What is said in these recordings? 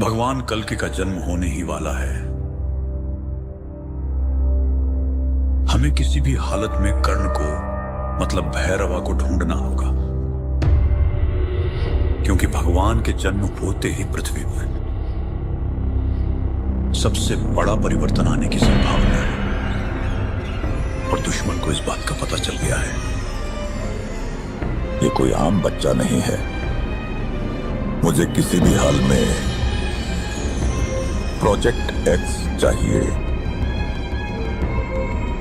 भगवान कल्कि का जन्म होने ही वाला है। हमें किसी भी हालत में कर्ण को मतलब भैरवा को ढूंढना होगा, क्योंकि भगवान के जन्म होते ही पृथ्वी पर सबसे बड़ा परिवर्तन आने की संभावना है। और दुश्मन को इस बात का पता चल गया है। ये कोई आम बच्चा नहीं है। मुझे किसी भी हाल में प्रोजेक्ट एक्स चाहिए,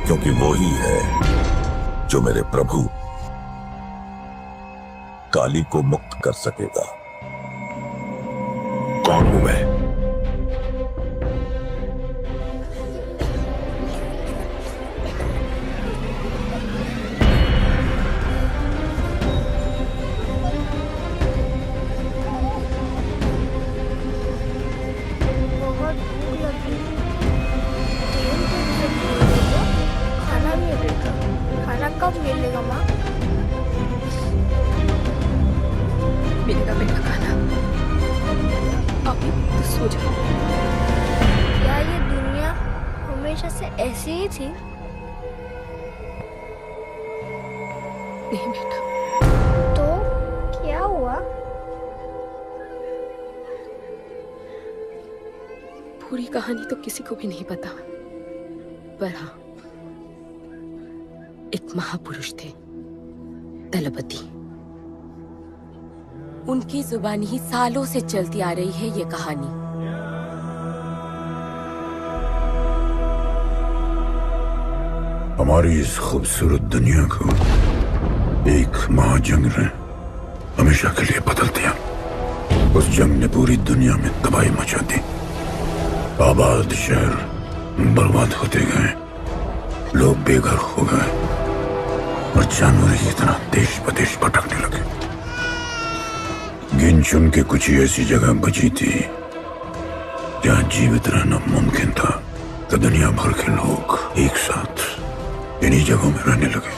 क्योंकि वो ही है जो मेरे प्रभु काली को मुक्त कर सकेगा। कौन हूं मैं? बहुत भूख लगी। तेल कैसे मिलेगा? खाना नहीं मिलेगा। खाना कब मिलेगा माँ? मिलेगा बेटा खाना। अभी तो सो जाओ। क्या ये दुनिया हमेशा से ऐसी ही थी? नहीं बेटा, तो क्या हुआ? पूरी कहानी तो किसी को भी नहीं पता, पर हाँ, एक महापुरुष थे दलपति। उनकी जुबानी ही सालों से चलती आ रही है ये कहानी। हमारी इस खूबसूरत दुनिया को एक महाजंग ने हमेशा के लिए बदल दिया। उस जंग ने पूरी दुनिया में तबाही मचा दी। आबाद शहर बर्बाद होते गए, लोग बेघर हो गए और जानवर की तरह देश बदेश भटकने लगे। गिन चुन के कुछ ही ऐसी जगह बची थी जहां जीवित रहना मुमकिन था। तो दुनिया भर के लोग एक साथ इन्हीं जगहों में रहने लगे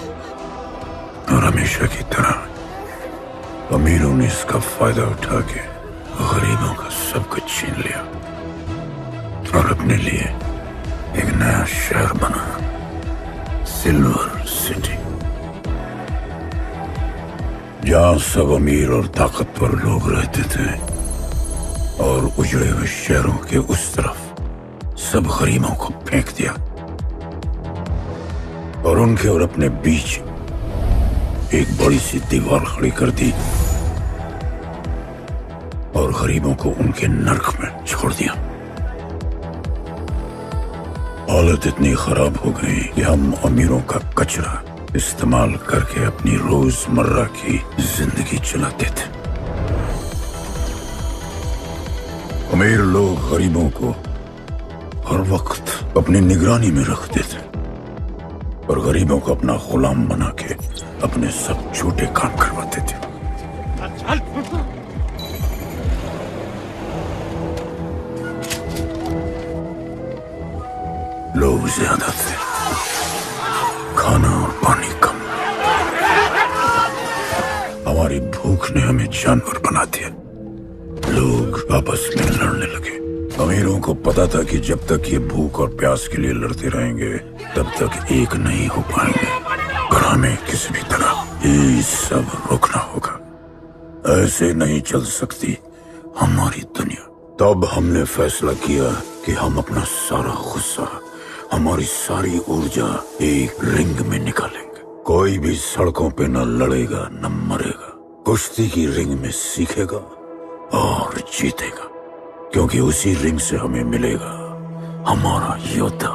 और हमेशा की तरह अमीरों ने इसका फायदा उठा के गरीबों का सब कुछ छीन लिया और अपने लिए एक नया शहर बना, सिल्वर सिटी, जहां सब अमीर और ताकतवर लोग रहते थे और उजड़े हुए शहरों के उस तरफ सब गरीबों को फेंक दिया और उनके और अपने बीच एक बड़ी सी दीवार खड़ी कर दी और गरीबों को उनके नर्क में छोड़ दिया। हालत इतनी खराब हो गई कि हम अमीरों का कचरा इस्तेमाल करके अपनी रोजमर्रा की जिंदगी चलाते थे। अमीर लोग गरीबों को हर वक्त अपनी निगरानी में रखते थे और गरीबों को अपना गुलाम बना के अपने सब छोटे काम करवाते थे। लोग ज्यादा थे, खाना और पानी कम। हमारी भूख ने हमें जानवर बना दिया। लोग आपस में लड़ने लगे। अमीरों को पता था कि जब तक ये भूख और प्यास के लिए लड़ते रहेंगे तब तक एक नहीं हो पाएंगे, और हमें किसी भी तरह ये सब रोकना होगा। ऐसे नहीं चल सकती हमारी दुनिया। तब हमने फैसला किया कि हम अपना सारा गुस्सा, हमारी सारी ऊर्जा एक रिंग में निकालेंगे। कोई भी सड़कों पे न लड़ेगा न मरेगा, कुश्ती की रिंग में सीखेगा और जीतेगा, क्योंकि उसी रिंग से हमें मिलेगा हमारा योद्धा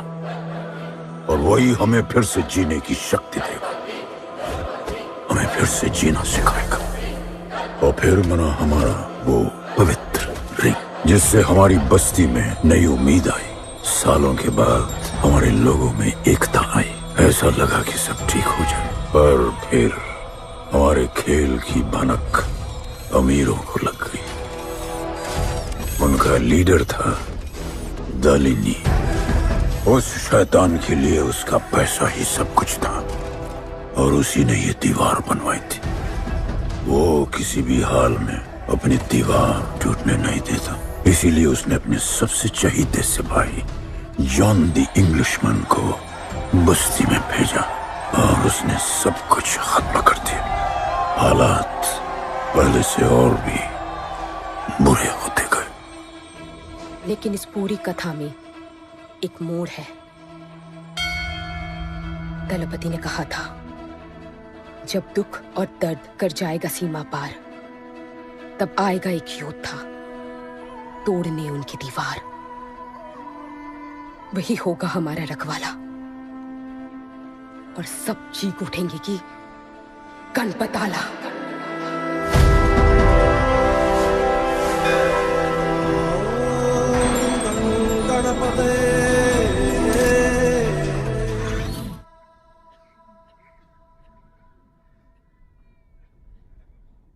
और वही हमें फिर से जीने की शक्ति देगा, हमें फिर से जीना सिखाएगा। और फिर बना हमारा वो पवित्र रिंग, जिससे हमारी बस्ती में नई उम्मीद आई। सालों के बाद हमारे लोगों में एकता आई। ऐसा लगा कि सब ठीक हो जाए, पर फिर हमारे खेल की भनक अमीरों को लग गई। उनका लीडर था दालिनी। उस शैतान के लिए उसका पैसा ही सब कुछ था और उसी ने ये दीवार बनवाई थी। वो किसी भी हाल में अपनी दीवार टूटने नहीं देता। इसीलिए उसने अपने सबसे चहीते सिपाही जॉन द इंग्लिशमैन को बस्ती में भेजा और उसने सब कुछ खत्म कर दिया। हालात पहले से और भी बुरे होते गए। लेकिन इस पूरी कथा में एक मोड़ है। दलपति ने कहा था, जब दुख और दर्द कर जाएगा सीमा पार, तब आएगा एक योद्धा तोड़ने उनकी दीवार। वही होगा हमारा रखवाला और सब चीख उठेंगे कि गणपताला।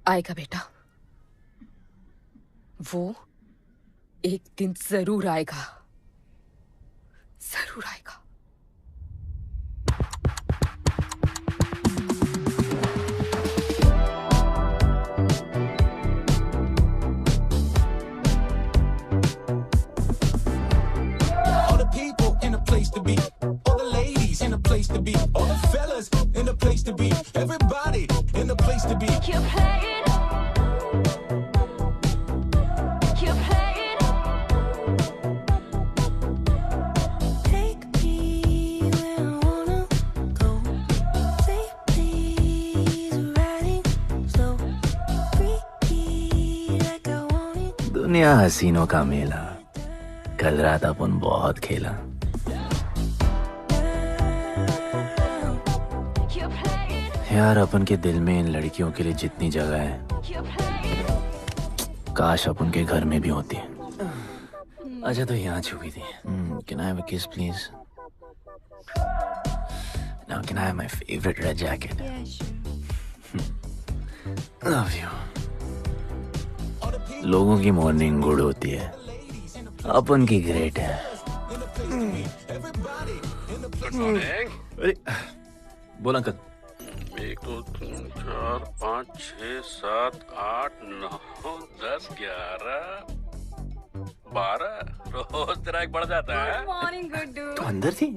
आएगा बेटा, वो एक दिन जरूर आएगा, जरूर आएगा। All the people in a place to be, all the ladies in a place to be, all the fellas in a place to be, everybody in a place to be. Keep playing. Keep playing. Take me where I wanna go. Say please, riding slow. Freaky like I want it. दुनिया हसीनों का मेला, कल रात अपन बहुत खेला। Keep playing. यार अपन के दिल में इन लड़कियों के लिए जितनी जगह है, Keep playing. काश अपन के घर में भी होती। अच्छा तो यहाँ छुपी थी। Can I have a kiss please? Now can I have my favorite red jacket? Love you. लोगों की मॉर्निंग गुड होती है, अपन की ग्रेट है। अरे बोल अंकल। 1 2 3 4 5 6 7 8 9 10 11 12 रोज तेरा एक बढ़ जाता है। तो अंदर थी।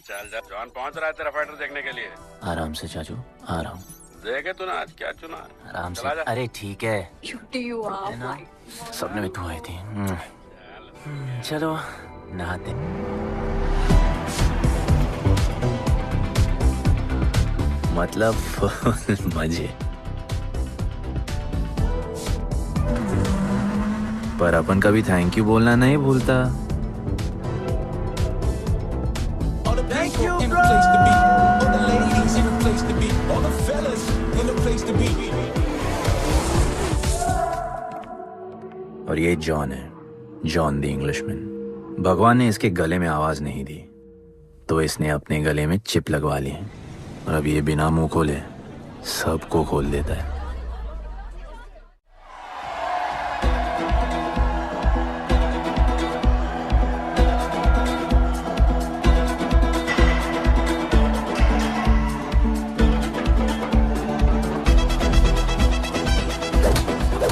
चल जा, जॉन पहुंच रहा है तेरा फाइटर देखने के लिए। आराम से चाचू, आराम। देखे तूने आज क्या चुना? आराम से। चला जा। अरे ठीक है, है ना? सपने में तू आई थी। चलो नहाते। मतलब फुल मजे। पर अपन कभी थैंक यू बोलना नहीं भूलता। All the people in a place to be, all the ladies in a place to be, all the fellas in a place to be. और ये जॉन है, जॉन द इंग्लिशमैन। भगवान ने इसके गले में आवाज नहीं दी, तो इसने अपने गले में चिप लगवा ली है। और अब ये बिना मुंह खोले सबको खोल देता है।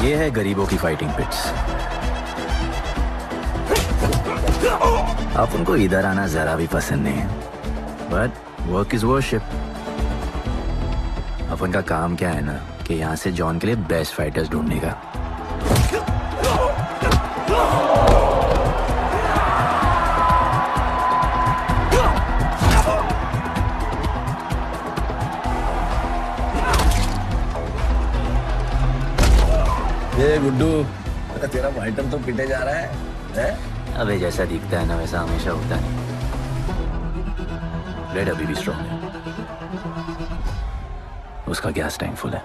ये है गरीबों की फाइटिंग पिट्स। आप उनको इधर आना जरा भी पसंद नहीं है, बट वर्क इज वर्शिप। अपन का काम क्या है ना, कि यहाँ से जॉन के लिए बेस्ट फाइटर्स ढूंढने का। ये गुड्डू, तेरा फाइटर तो पिटे जा रहा है? अबे जैसा दिखता है ना वैसा हमेशा होता नहीं। ब्लड अभी भी स्ट्रॉन्ग है, उसका गैस टैंक फुल है।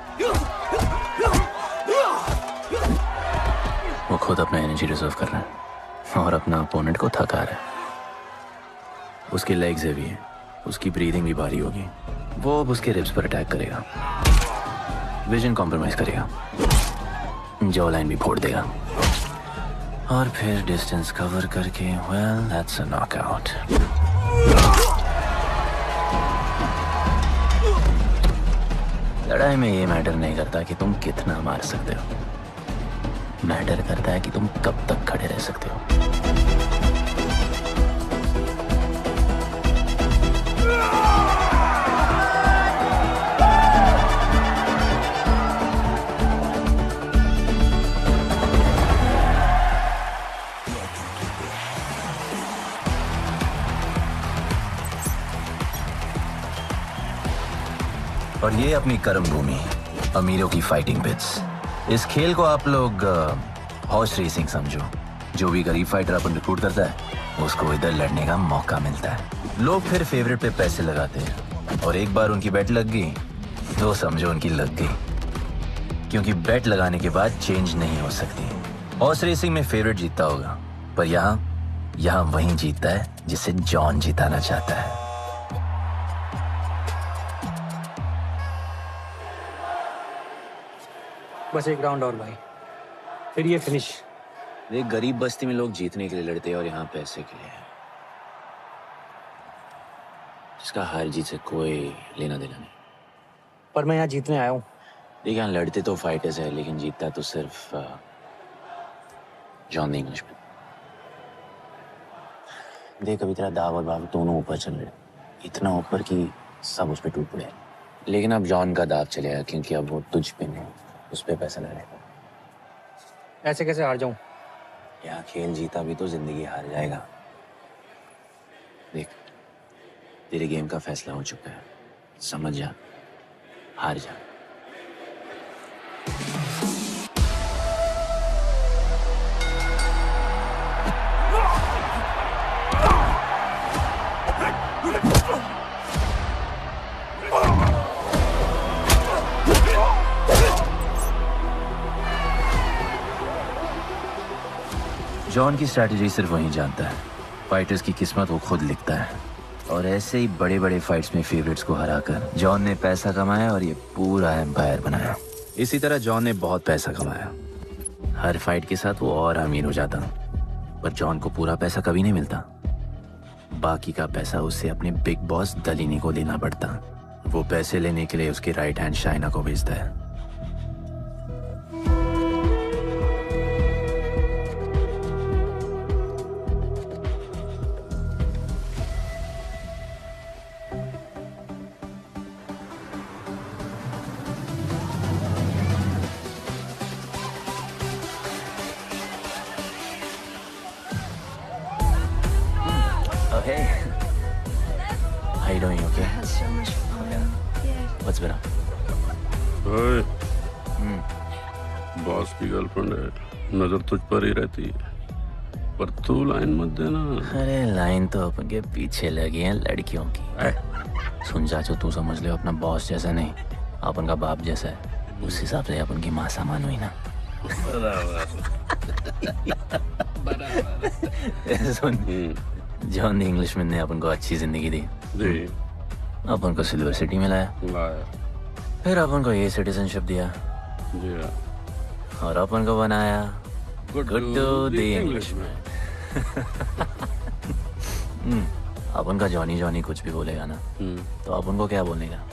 वो खुद अपना एनर्जी रिजर्व कर रहा है और अपना अपोनेंट को थका रहा है। उसकी लेग्स हेवी है, उसकी ब्रीदिंग भी भारी होगी। वो अब उसके रिब्स पर अटैक करेगा, विजन कॉम्प्रोमाइज करेगा, जॉ लाइन भी फोड़ देगा और फिर डिस्टेंस कवर करके वेल दैट्स अ नॉकआउट। लड़ाई में ये मैटर नहीं करता कि तुम कितना मार सकते हो, मैटर करता है कि तुम कब तक खड़े रह सकते हो। और ये अपनी कर्म भूमि, अमीरों की फाइटिंग पिट्स। इस खेल को आप लोग हॉर्स रेसिंग समझो। जो भी गरीब फाइटर अपन रिक्रूट करता है उसको इधर लड़ने का मौका मिलता है। लोग फिर फेवरेट पे पैसे लगाते हैं और एक बार उनकी बेट लग गई तो समझो उनकी लग गई, क्योंकि बेट लगाने के बाद चेंज नहीं हो सकती। हॉर्स रेसिंग में फेवरेट जीतता होगा, पर यहाँ वही जीतता है जिसे जॉन जिताना चाहता है। बस एक राउंड और भाई, फिर ये फिनिश। एक गरीब बस्ती में लोग जीतने के लिए लड़ते हैं और यहाँ पैसे के लिए, जिसका हार जीत से कोई लेना देना नहीं। पर मैं यहाँ जीतने आया हूँ। देख, यहाँ लड़ते तो फाइटर्स है, लेकिन जीतता तो सिर्फ जॉन द इंग्लिशमैन। देख, अभी तेरा दाव और बाव दोनों ऊपर चल रहे, इतना ऊपर कि सब उस पर टूट पड़े। लेकिन अब जॉन का दाव चलेगा, क्योंकि अब वो तुझ पे नहीं, उस पे पैसा लगाएगा। ऐसे कैसे हार जाऊं? यहाँ खेल जीता भी तो जिंदगी हार जाएगा। देख, तेरे गेम का फैसला हो चुका है, समझ जा, हार जा। जॉन की स्ट्रैटेजी सिर्फ वही जानता है। फाइटर्स की किस्मत वो खुद लिखता है, और ऐसे ही बड़े बड़े फाइट्स में फेवरेट्स को हराकर जॉन ने पैसा कमाया और ये पूरा एम्पायर बनाया। इसी तरह जॉन ने बहुत पैसा कमाया। हर फाइट के साथ वो और अमीर हो जाता, पर जॉन को पूरा पैसा कभी नहीं मिलता। बाकी का पैसा उसे अपने बिग बॉस दलीनी को देना पड़ता। वो पैसे लेने के लिए उसके राइट हैंड शाइना को भेजता है। Hey, how you doing? Okay. Had so much fun. Yeah. What's been up? ओए, बॉस की गर्लफ्रेंड है, नजर तुझ पर ही रहती है, पर तू लाइन मत देना। अरे लाइन तो अपन के पीछे लगी है लड़कियों की। सुन चाचो, तू समझ ले अपना बॉस जैसा नहीं, अपन का बाप जैसा है। उस हिसाब से अपन की माँ सामान हुई ना। सुन, जॉन द इंग्लिशमैन ने अपन को अच्छी जिंदगी दी। अपन को सिल्वर सिटी में लाया, फिर अपन को ये सिटीजनशिप दिया, और अपन को बनाया गुड्डू द इंग्लिशमैन। अपन का जॉनी जॉनी कुछ भी बोलेगा ना, तो अपन को क्या बोलेगा?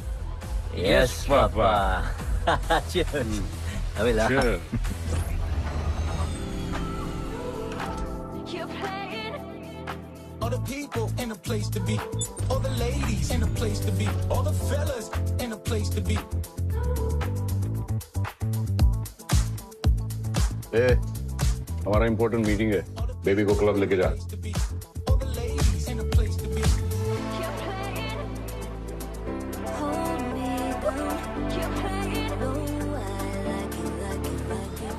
Yes papa. अबे ला। You're playing. All the people in a place to be, all the ladies in a place to be, all the fellas in a place to be. हमारा इम्पोर्टेंट मीटिंग है, बेबी को club लेके जा। All the ladies in a place to be. You're playing. Hold me down. You're playing. Oh, I like it, like it, like it.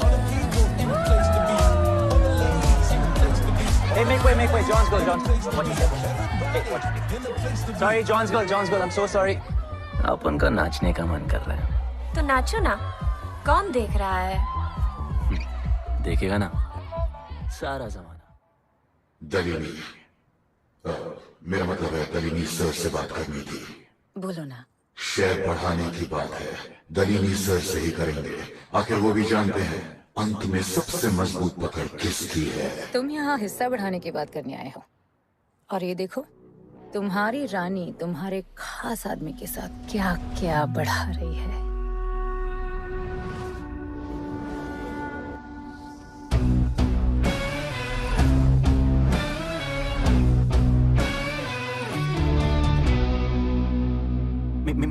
All the people in a place to be, all the ladies in a place to be. Hey, make way, John's girl, John. What you said? Hey, what? Sorry, John's girl. I'm so sorry. अपन का नाचने का मन कर रहा है। तो नाचो ना, कौन देख रहा है? देखेगा ना सारा जमाना। दलीनी, मेरा मतलब है दलीनी सर से बात करनी थी। बोलो ना। शेयर बढ़ाने की बात है, दलीनी सर से ही करेंगे। आखिर वो भी जानते हैं अंत में सबसे मजबूत पकड़ किसकी है। तुम यहाँ हिस्सा बढ़ाने की बात करने आए हो, और ये देखो तुम्हारी रानी तुम्हारे खास आदमी के साथ क्या क्या बढ़ा रही है।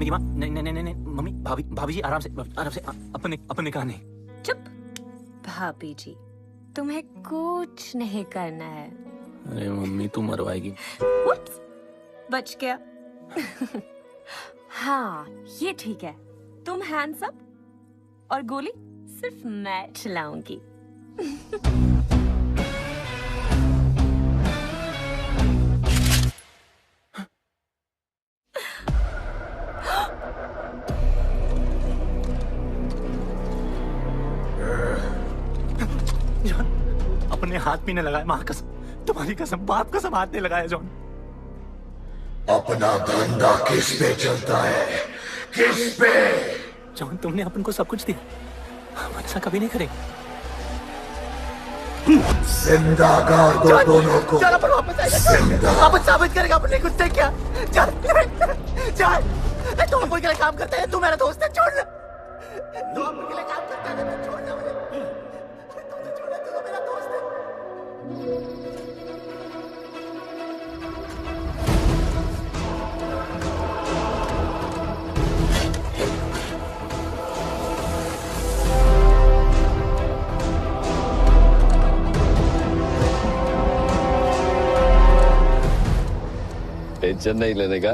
की माँ, नहीं नहीं नहीं नहीं मम्मी, भाभी भाभी जी आराम से अपने कहा नहीं। चुप। भाभी जी, तुम्हें कुछ नहीं करना है। अरे मम्मी तू मरवाएगी। Whoops, बच गया। हाँ ये ठीक है, तुम हैंड्स अप और गोली सिर्फ मैं चलाऊंगी। जॉन, अपने हाथ पीने लगाए, माँ कसम, तुम्हारी कसम, बाप कसम, हाथ नहीं लगाया जॉन। अपना धंधा किस पे चलता है? किस पे? जॉन तुमने अपन को सब कुछ दिया, हम ऐसा कभी नहीं करेंगे। जिंदा कर दो दोनों को। चल अपन वापस आएगा, जिंदा। अपन साबित करेगा अपने खुद से क्या। चल चल, तू अपन के लिए काम करता है, तू मेरा दोस्त है, छोड़। तू अपन के लिए काम करता है, तू छोड़ ना मुझे। तू तो छोड़, तू तो मेरा दोस्त है। टेंशन नहीं लेने का,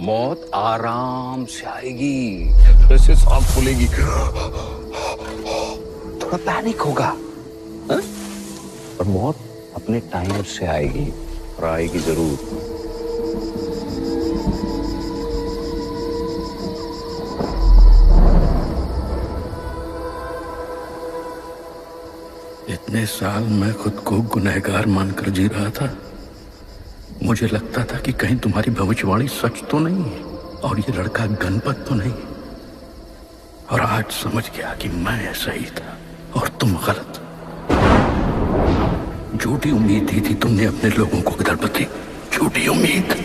मौत आराम से आएगी, वैसे सांस फूलेगी, थोड़ा पैनिक होगा, हा? और मौत अपने टाइम से आएगी, और आएगी जरूर। इतने साल मैं खुद को गुनहगार मानकर जी रहा था। मुझे लगता था कि कहीं तुम्हारी भविष्यवाणी सच तो नहीं है और ये लड़का गणपत तो नहीं। और आज समझ गया कि मैं सही था और तुम गलत। झूठी उम्मीद दी थी तुमने अपने लोगों को गणपति, झूठी उम्मीद।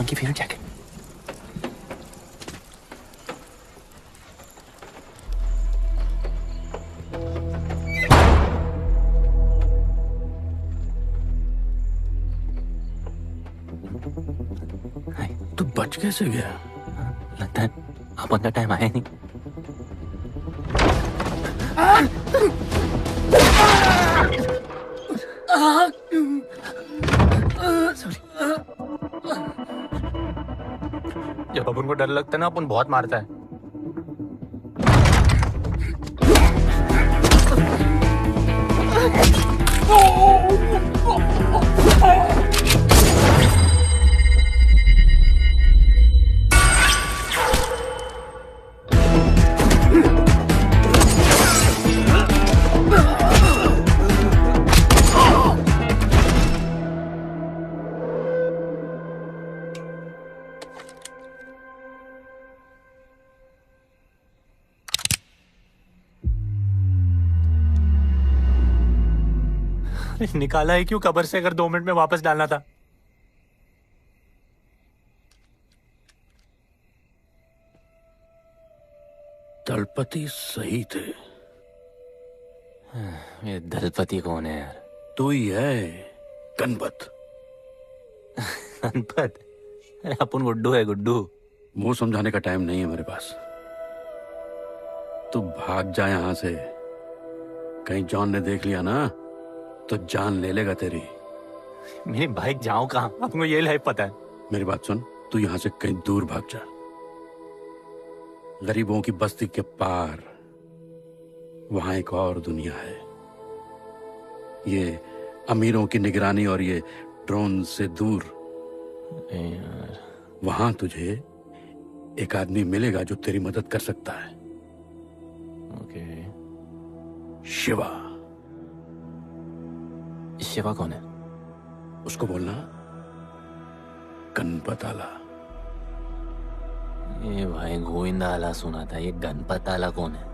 की फेवरेट जैकेट। तू बच कैसे गया? लगता है अपन का टाइम आया नहीं। जब अपन को डर लगता है ना, अपन बहुत मारता है। निकाला है क्यों कब्र से, अगर 2 मिनट में वापस डालना था। दलपति सही थे। ये दलपति कौन है यार? तू ही है, गणपत। गणपत? अरे अपन गुड्डू है, गुड्डू। मुंह समझाने का टाइम नहीं है मेरे पास। तू भाग जा यहां से। कहीं जॉन ने देख लिया ना तो जान ले लेगा तेरी। मेरी बाइक जाऊं कहाँ? आपको ये लाइफ पता है। मेरी बात सुन, तू यहां से कहीं दूर भाग जा। गरीबों की बस्ती के पार वहां एक और दुनिया है। ये अमीरों की निगरानी और ये ड्रोन से दूर। वहां तुझे एक आदमी मिलेगा जो तेरी मदद कर सकता है। ओके। शिवा। शिवा कौन है? उसको बोलना गणपत आला। ये भाई गोविंदा आला सुना था, ये गणपत आला कौन है?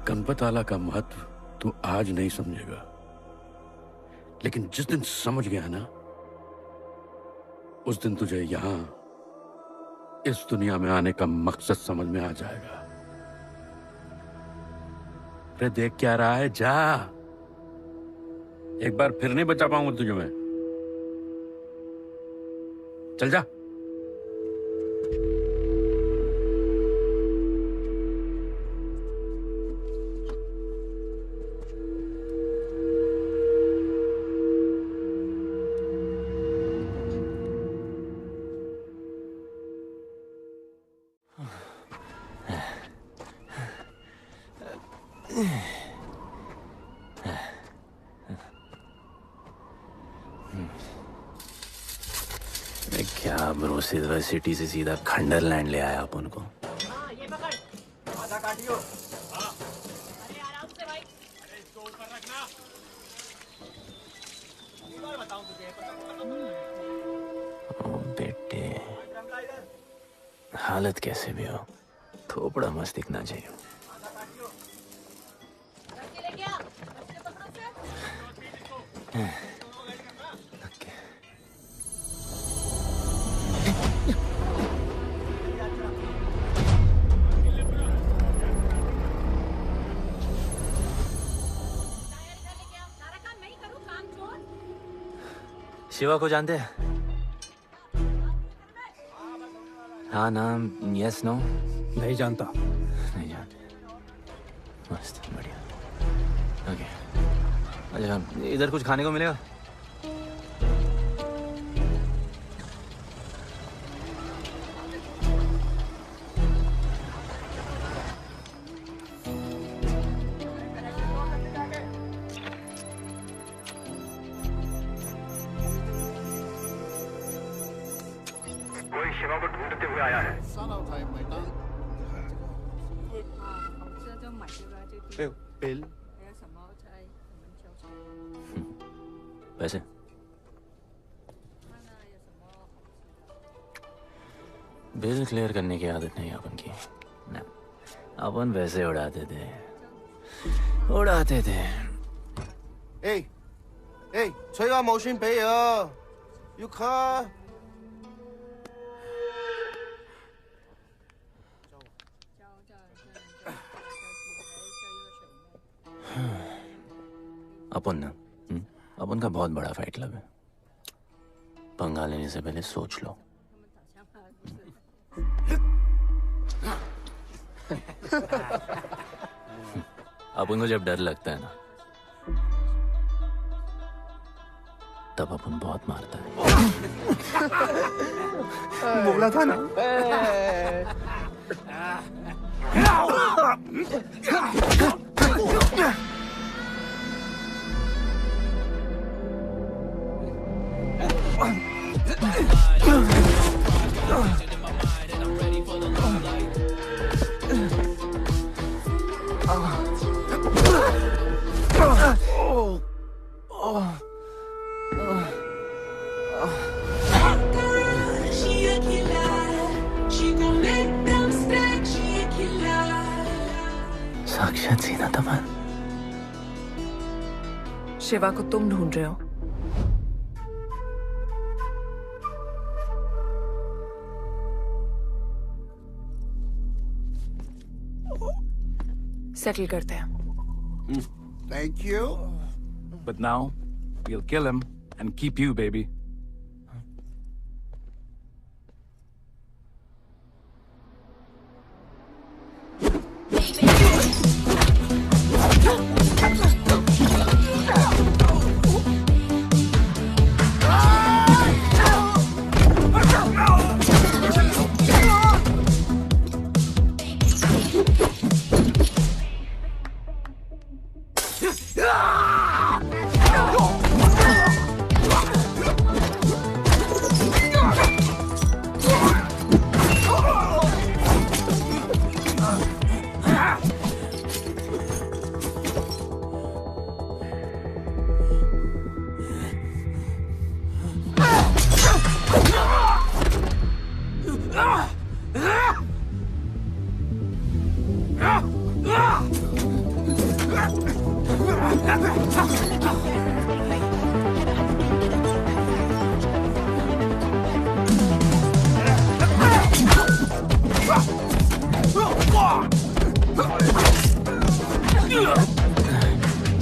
गणपत आला का महत्व तू आज नहीं समझेगा, लेकिन जिस दिन समझ गया ना, उस दिन तुझे यहां इस दुनिया में आने का मकसद समझ में आ जाएगा। अरे देख क्या रहा है, जा। एक बार फिर नहीं बचा पाऊंगा तुझे मैं। चल जा। क्या ब्रो, सिल्वर सिटी से सीधा खंडरलैंड ले आया अपन को। ये पकड़, आधा काटियो। अरे आराम से भाई। अरे इसको ऊपर रखना। एक बार बताऊं तुझे, ओ बेटे, हालत कैसे भी हो, थोपड़ा मस्त दिखना चाहिए। शिवा को जानते हैं? हाँ, नाम यस नो? नहीं जानता। नहीं जानते। मस्त, बढ़िया। ओके, अच्छा इधर कुछ खाने को मिलेगा? शिवा को ढूंढते हुए आया है। बिल पैसे? बिल क्लियर करने की आदत नहीं अपन की ना, अपन वैसे उड़ाते थे।催我冇錢俾啊，要卡。अपन ना, अपन का बहुत बड़ा फाइट क्लब है। पंगा लेने से पहले सोच लो। अपन को जब डर लगता है ना, तब अपन बहुत मारता है। बोला था ना। साक्षात सीना तमन। शिवा को तुम ढूंढ रहे हो? सेटल करते हैं। Thank you. But now we'll kill him and keep you, baby.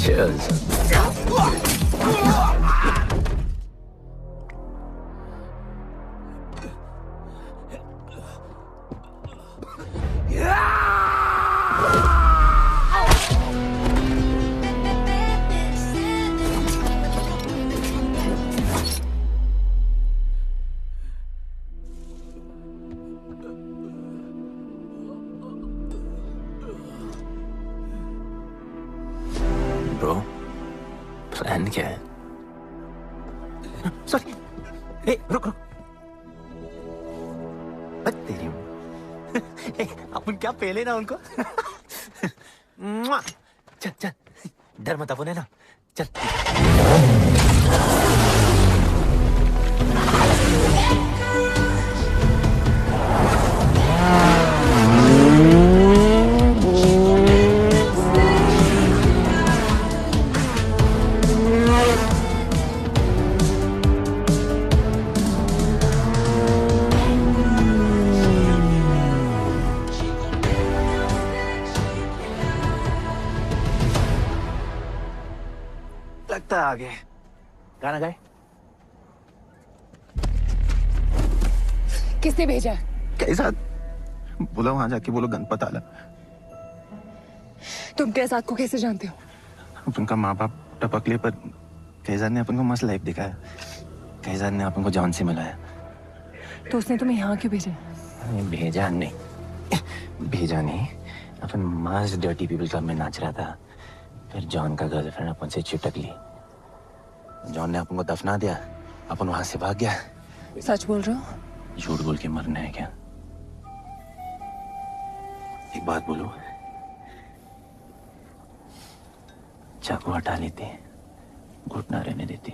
Cheers. Bro, plan क्या है? सॉरी, रुक रुक। तेरी अपन क्या पहले ना उनको। चल चल, डर मत अपन, है ना? चल। लगता है आगे गाना गाए। किसने भेजा? कैसा? बोला वहां जाके बोलो गणपत आला। तुम कैसाद को कैसे जानते हो? अपन का माँ बाप टपकले पर कैसाद ने अपन को मस्त लाइफ दिखाया। कैसाद ने अपन को जॉन से मिलाया। तो उसने तुम्हें यहाँ क्यों भेजा? भेजा नहीं, अपन मस्त डर्टी पीपल क्लब में नाच रहा था। फिर जॉन का गर्लफ्रेंड अपन से चिपक ली। जॉन ने अपन को दफना दिया, अपन वहां से भाग गया। सच बोल रहे हो? झूठ बोल के मरना है क्या? एक बात बोलूं, चाकू हटा लेते, घुटना रहने देते।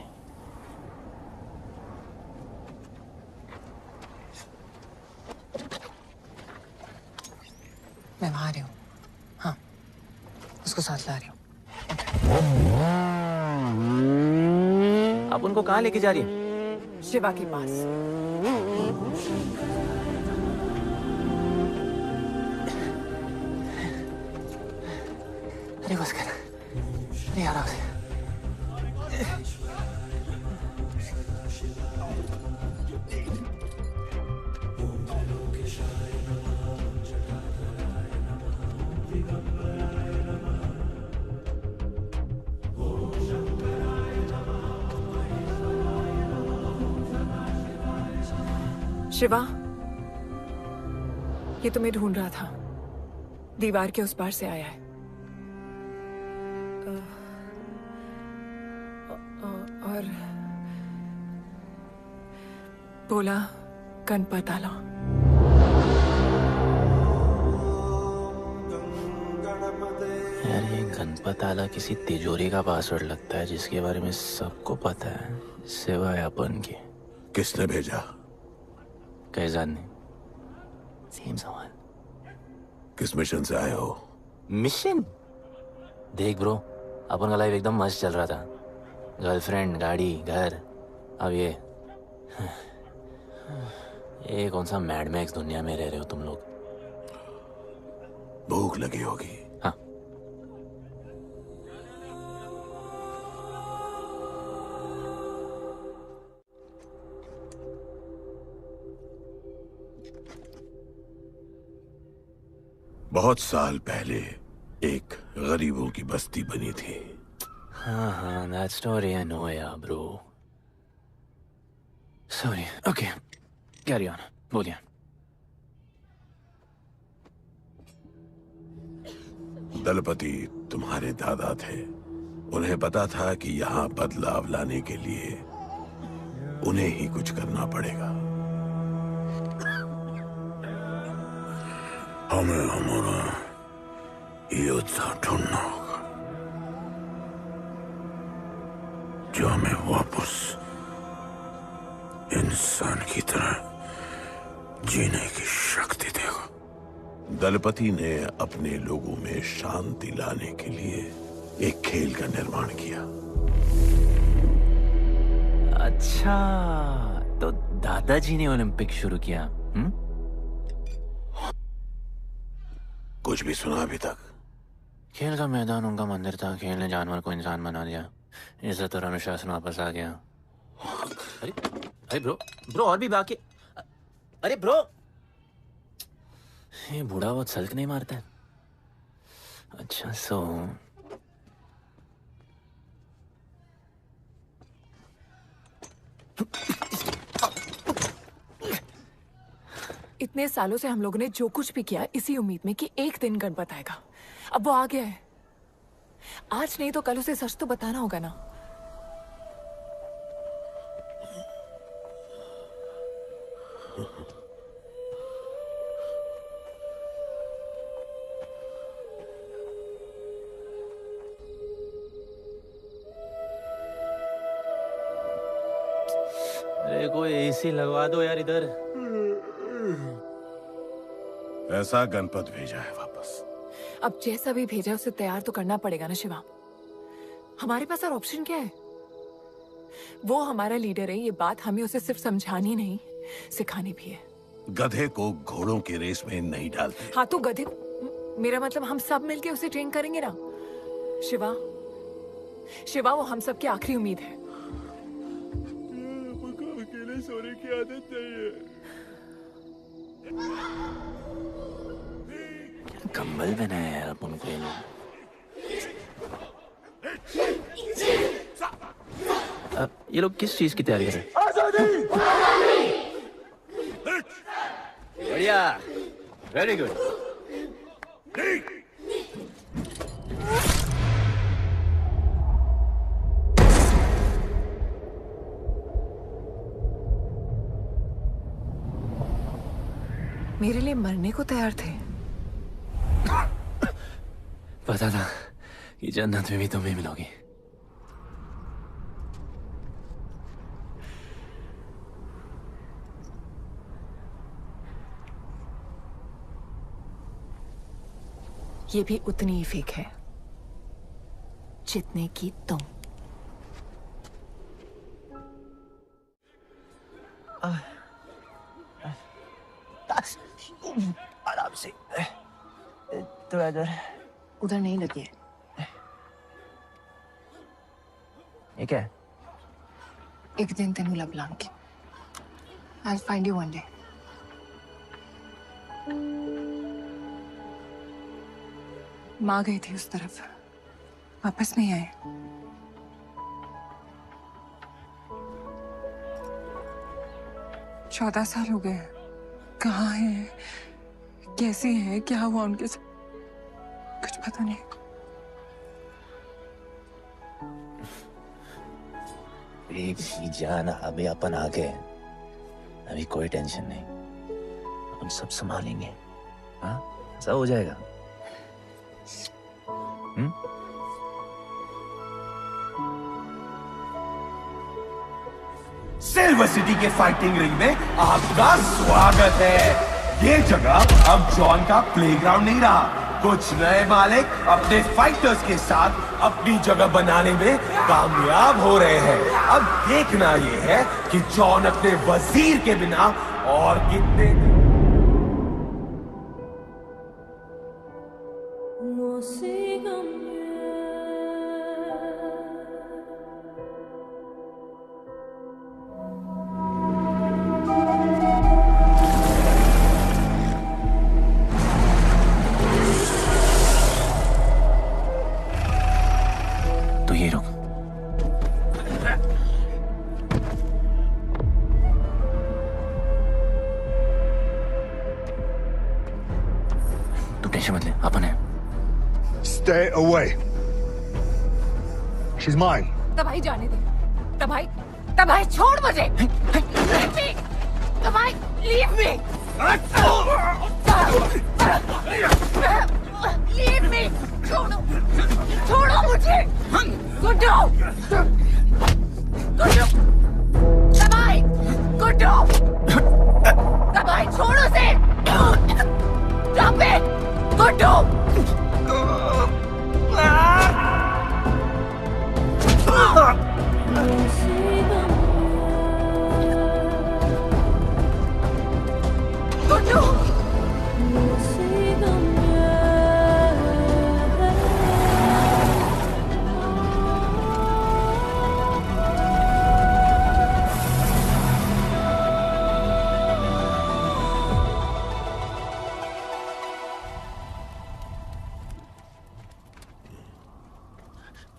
मैं वहां आ रही हूँ। हाँ, उसको साथ ला रही हूँ। आप उनको कहाँ लेके जा रही हैं? शिवा के पास। अरे बस कर, अरे आराम से। शिवा, ये तुम्हें ढूंढ रहा था। दीवार के उस पार से आया है। और बोला गणपत आला। यार ये गणपत आला किसी तिजोरी का पासवर्ड लगता है जिसके बारे में सबको पता है सिवाय अपन के। किसने भेजा? कैसाद ने। सेम सवाल। किस मिशन से आए हो? मिशन? देख ब्रो, अपन का लाइफ एकदम मस्त चल रहा था। गर्लफ्रेंड, गाड़ी, घर। अब ये कौन सा मैड मैक्स दुनिया में रह रहे हो तुम लोग? भूख लगी होगी। हाँ। बहुत साल पहले एक गरीबों की बस्ती बनी थी। हाँ, that story I know, yeah, bro. Sorry. Okay, carry on. बोलिए। दलपति तुम्हारे दादा थे। उन्हें पता था कि यहाँ बदलाव लाने के लिए उन्हें ही कुछ करना पड़ेगा। हमें हमारा योद्धा ढूंढना होगा जो हमें वापस इंसान की तरह जीने की शक्ति देगा। दलपति ने अपने लोगों में शांति लाने के लिए एक खेल का निर्माण किया। अच्छा, तो दादाजी ने ओलंपिक शुरू किया। कुछ कुछ भी सुना अभी तक? खेल का मैदान उनका मंदिर था, खेल ने जानवर को इंसान बना दिया, इज्जत और अनुशासन वापस आ गया। अरे अरे ब्रो और भी बाकी। अरे ब्रो, ये बूढ़ा बहुत सल्क नहीं मारता है। अच्छा सो इतने सालों से हम लोगों ने जो कुछ भी किया इसी उम्मीद में कि एक दिन गणपत आएगा। अब वो आ गया है। आज नहीं तो कल उसे सच तो बताना होगा ना। अरे कोई एसी लगवा दो यार इधर। ऐसा गणपत भेजा है वापस। अब जैसा भी भेजा उसे तैयार तो करना पड़ेगा ना शिवा। हमारे पास और ऑप्शन क्या है? वो हमारा लीडर है, ये बात हमें उसे सिर्फ समझानी नहीं सिखानी भी है। गधे को घोड़ों की रेस में नहीं डालते। हाँ तो गधे, मेरा मतलब हम सब मिलके उसे ट्रेन करेंगे ना। शिवा, शिवा वो हम सब की आखिरी उम्मीद है। अकेले सोने की आदत नहीं है। कंबल बनाया यार अपन को ये लोग। अब ये लोग किस चीज की तैयारी कर रहे हैं? बढ़िया, वेरी गुड। मेरे लिए मरने को तैयार थे। पता था कि जन्नत में भी तुम्हें मिलोगी। ये भी उतनी ही फेक है जितने की तुम। आराम से, थोड़ा इधर। उधर नहीं लगी है। ये क्या है? एक दिन तेनू लब Langi. I'll find you one day. माँ गई थी उस तरफ, वापस नहीं आए। चौदह साल हो गए। कहाँ हैं, कैसे हैं, क्या हुआ उनके साथ, कुछ पता नहीं। बेबी जान, अभी अपन आ गए, अभी कोई टेंशन नहीं, अपन सब संभालेंगे। हाँ, सब हो जाएगा। सिल्वर सिटी के फाइटिंग रिंग में आपका स्वागत है। ये जगह अब जॉन का प्लेग्राउंड नहीं रहा। कुछ नए मालिक अपने फाइटर्स के साथ अपनी जगह बनाने में कामयाब हो रहे हैं। अब देखना ये है कि जॉन अपने वजीर के बिना और कितने तो ये रुक। तू टेंशन मत ले, अपन है। Stay away. She's mine. तबाही जाने दे। तबाही छोड़ मुझे। Leave me. तबाही, leave me. Leave me. छोड़ो मुझे। गुड्डू। तबाही छोड़ो उसे। Stop it. गुड्डू। गुड्डू।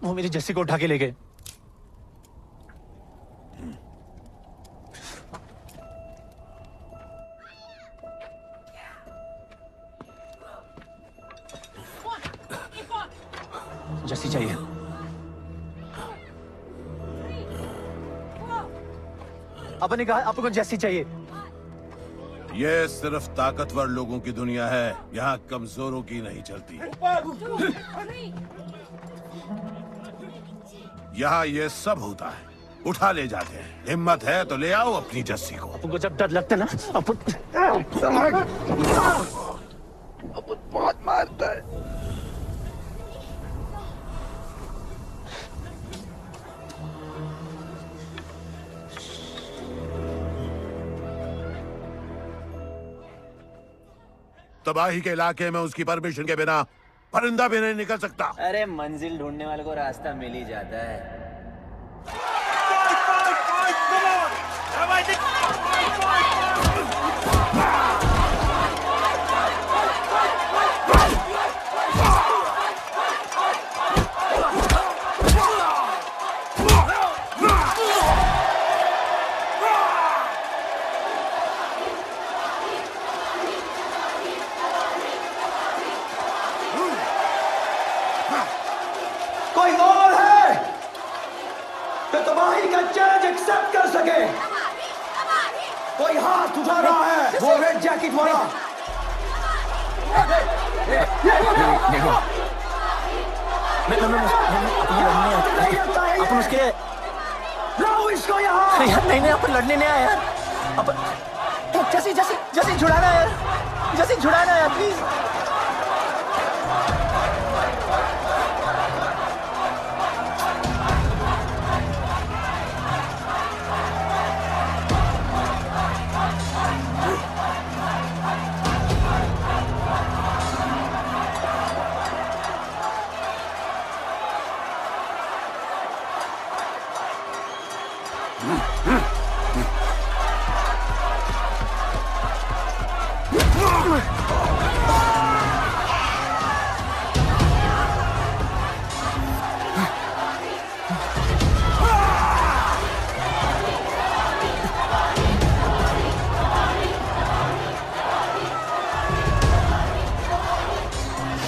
वो मेरी जस्सी को उठा के ले गए। जस्सी चाहिए। अपन ने कहा आपको जस्सी चाहिए। ये सिर्फ ताकतवर लोगों की दुनिया है, यहाँ कमजोरों की नहीं चलती। यहाँ ये सब होता है, उठा ले जाते हैं। हिम्मत है तो ले आओ अपनी जस्सी को। आपको जब डर लगता है ना, अपन बहुत मारता है। तबाही के इलाके में उसकी परमिशन के बिना परिंदा भी नहीं निकल सकता। अरे मंजिल ढूंढने वाले को रास्ता मिल ही जाता है। कोई और है तो तबाही का चैलेंज एक्सेप्ट कर सके? कोई हाथ उठा रहा है? वो रेड जैकेट वाला। अपन उसके लाओ इसको यहाँ। नहीं अपन लड़ने नहीं आया यार। अपन जैसी छुड़ाना यार, जैसी छुड़ाना यार प्लीज।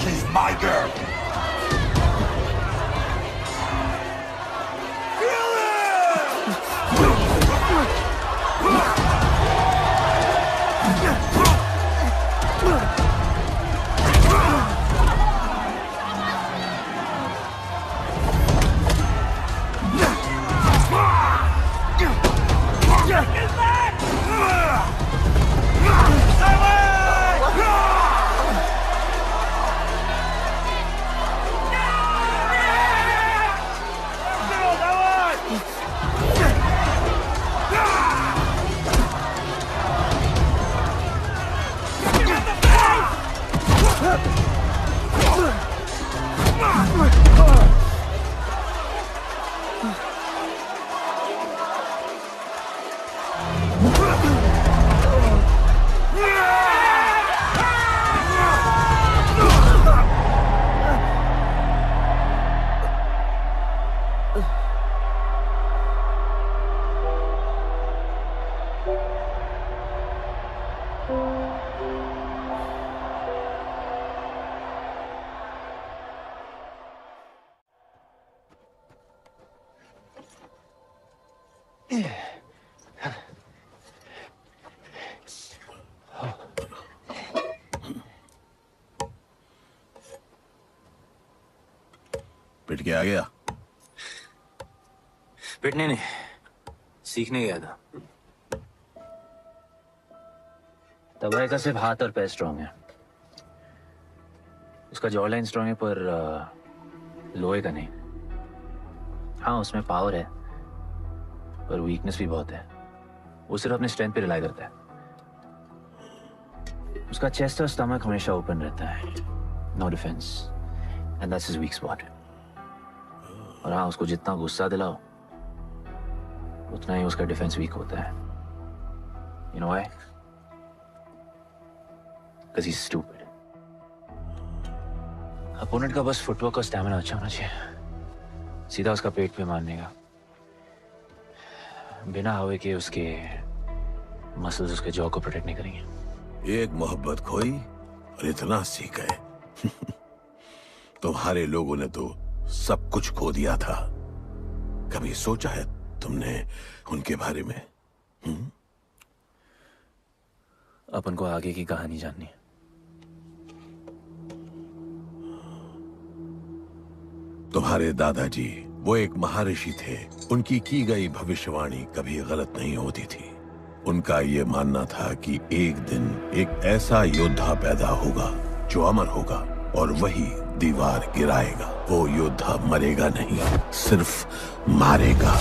She's my girl. पिट के आ गया? पिटने नहीं, सीखने गया था। तबाही का सिर्फ हाथ और पैर स्ट्रांग है। उसका जॉ लाइन स्ट्रांग है पर लोहे का नहीं। हाँ उसमें पावर है पर वीकनेस भी बहुत है। वो सिर्फ अपने स्ट्रेंथ पे रिलाई करता है। उसका चेस्ट और स्टमक हमेशा ओपन रहता है। No defence and that's his weak spot. और हाँ उसको जितना गुस्सा दिलाओ उतना ही उसका डिफेंस वीक होता है। You know why? Because he's stupid. Opponent का बस फुटवर्क और स्टैमिना अच्छा होना चाहिए। सीधा उसका पेट पे मारने का, बिना हवा के उसके मसल्स उसके जॉ को प्रोटेक्ट नहीं करेंगे। एक मोहब्बत खोई और इतना सीख गए। तुम्हारे लोगों ने तो सब कुछ खो दिया था। कभी सोचा है तुमने उनके बारे में? अपन को आगे की कहानी जाननी है। तुम्हारे दादाजी वो एक महर्षि थे। उनकी की गई भविष्यवाणी कभी गलत नहीं होती थी। उनका ये मानना था कि एक दिन एक ऐसा योद्धा पैदा होगा जो अमर होगा और वही दीवार गिराएगा। वो योद्धा मरेगा नहीं, सिर्फ मारेगा।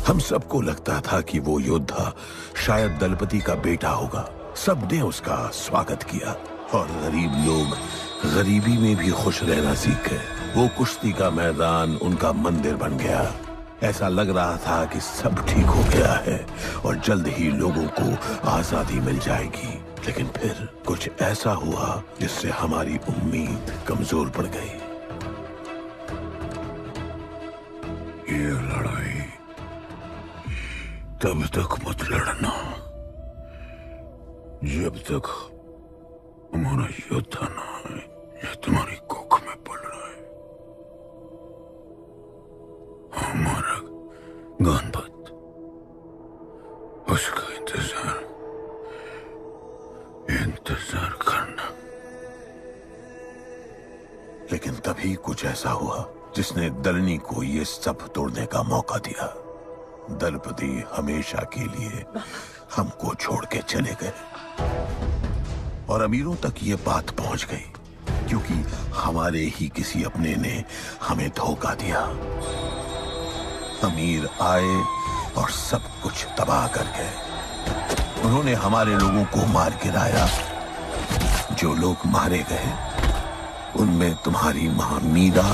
हम सबको लगता था कि वो योद्धा शायद दलपति का बेटा होगा। सबने उसका स्वागत किया और गरीब लोग गरीबी में भी खुश रहना सीख गए। वो कुश्ती का मैदान उनका मंदिर बन गया। ऐसा लग रहा था कि सब ठीक हो गया है और जल्द ही लोगों को आजादी मिल जाएगी। लेकिन फिर कुछ ऐसा हुआ जिससे हमारी उम्मीद कमजोर पड़ गई। ये लड़ाई तब तक मत लड़ना जब तक हमारा योद्धा ना आए या तुम्हारी कोख में पड़ रहा है। हमारा गणपत, उसका इंतजार करना। लेकिन तभी कुछ ऐसा हुआ जिसने दलनी को ये सब तोड़ने का मौका दिया। दलपति हमेशा के लिए हमको छोड़ के चले गए और अमीरों तक ये बात पहुंच गई क्योंकि हमारे ही किसी अपने ने हमें धोखा दिया। अमीर आए और सब कुछ तबाह कर गए। उन्होंने हमारे लोगों को मार गिराया। जो लोग मारे गए उनमें तुम्हारी मां मीरा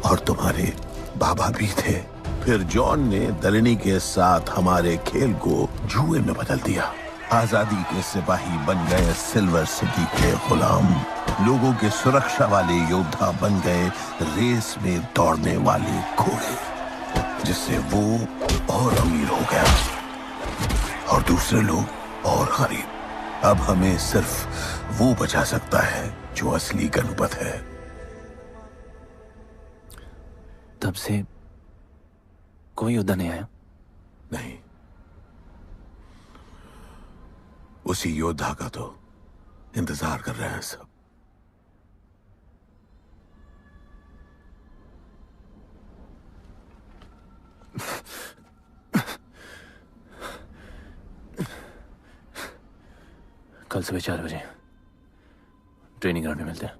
और तुम्हारे बाबा भी थे। फिर जॉन ने दलनी के साथ हमारे खेल को जुए में बदल दिया। आजादी के सिपाही बन गए सिल्वर सिटी के गुलाम। लोगों के सुरक्षा वाले योद्धा बन गए रेस में दौड़ने वाले घोड़े, जिससे वो और अमीर हो गया और दूसरे लोग और गरीब। अब हमें सिर्फ वो बचा सकता है जो असली गणपत है। तब से कोई योद्धा नहीं आया? नहीं, उसी योद्धा का तो इंतजार कर रहे हैं सब। कल सुबह 4 बजे ट्रेनिंग ग्राउंड में मिलते हैं।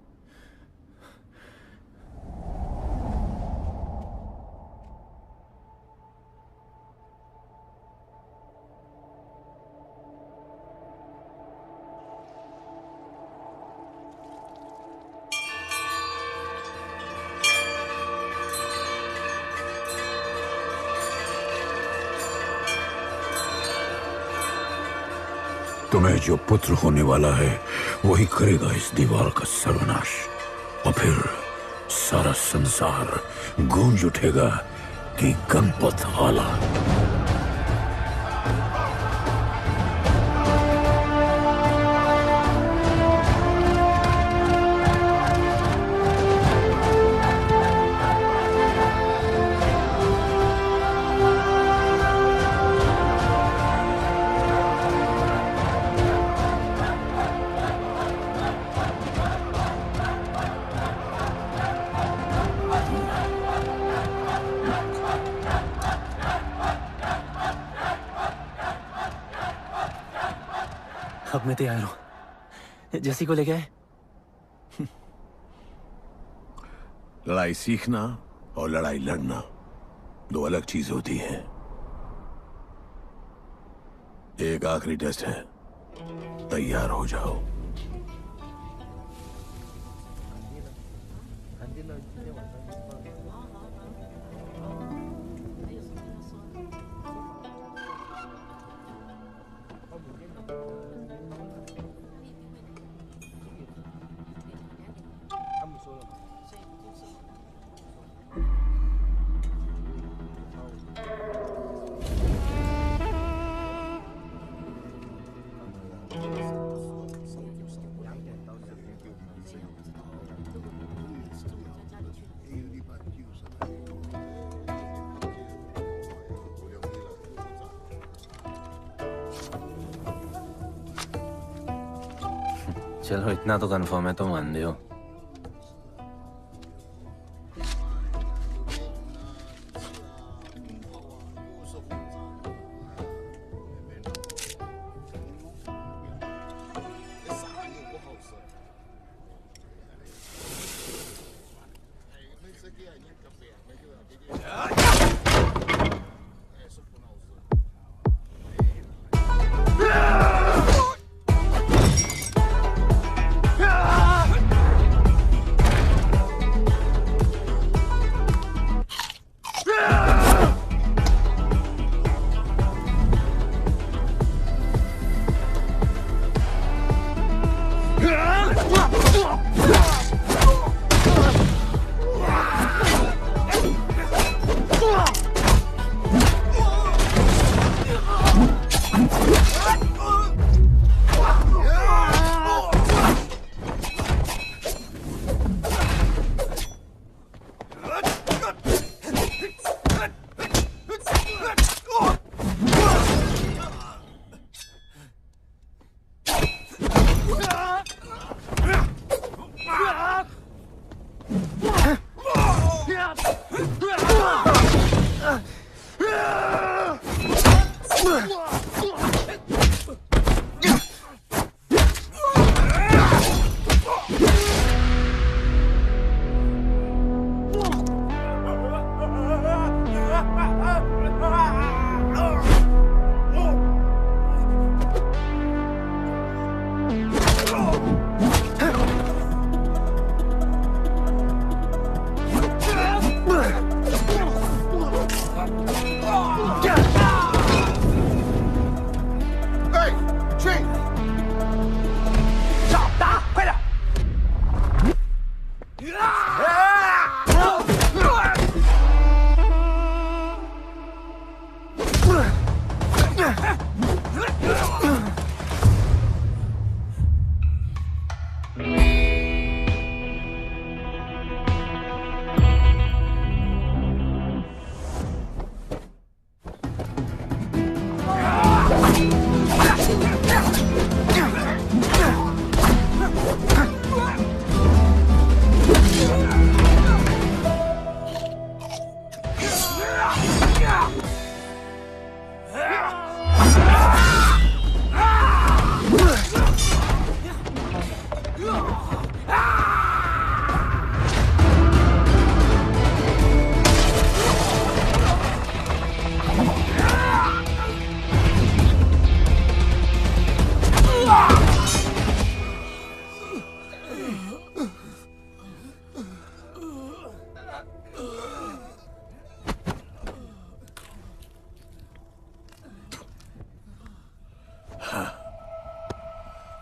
तुम्हें जो पुत्र होने वाला है वही करेगा इस दीवार का सर्वनाश। और फिर सारा संसार गूंज उठेगा कि गणपत आला। अब मैं तैयार हूं। जैसी को ले गए। लड़ाई सीखना और लड़ाई लड़ना दो अलग चीज होती हैं। एक आखिरी टेस्ट है, तैयार हो जाओ। चलो इतना तो कंफर्म है तो मान दो।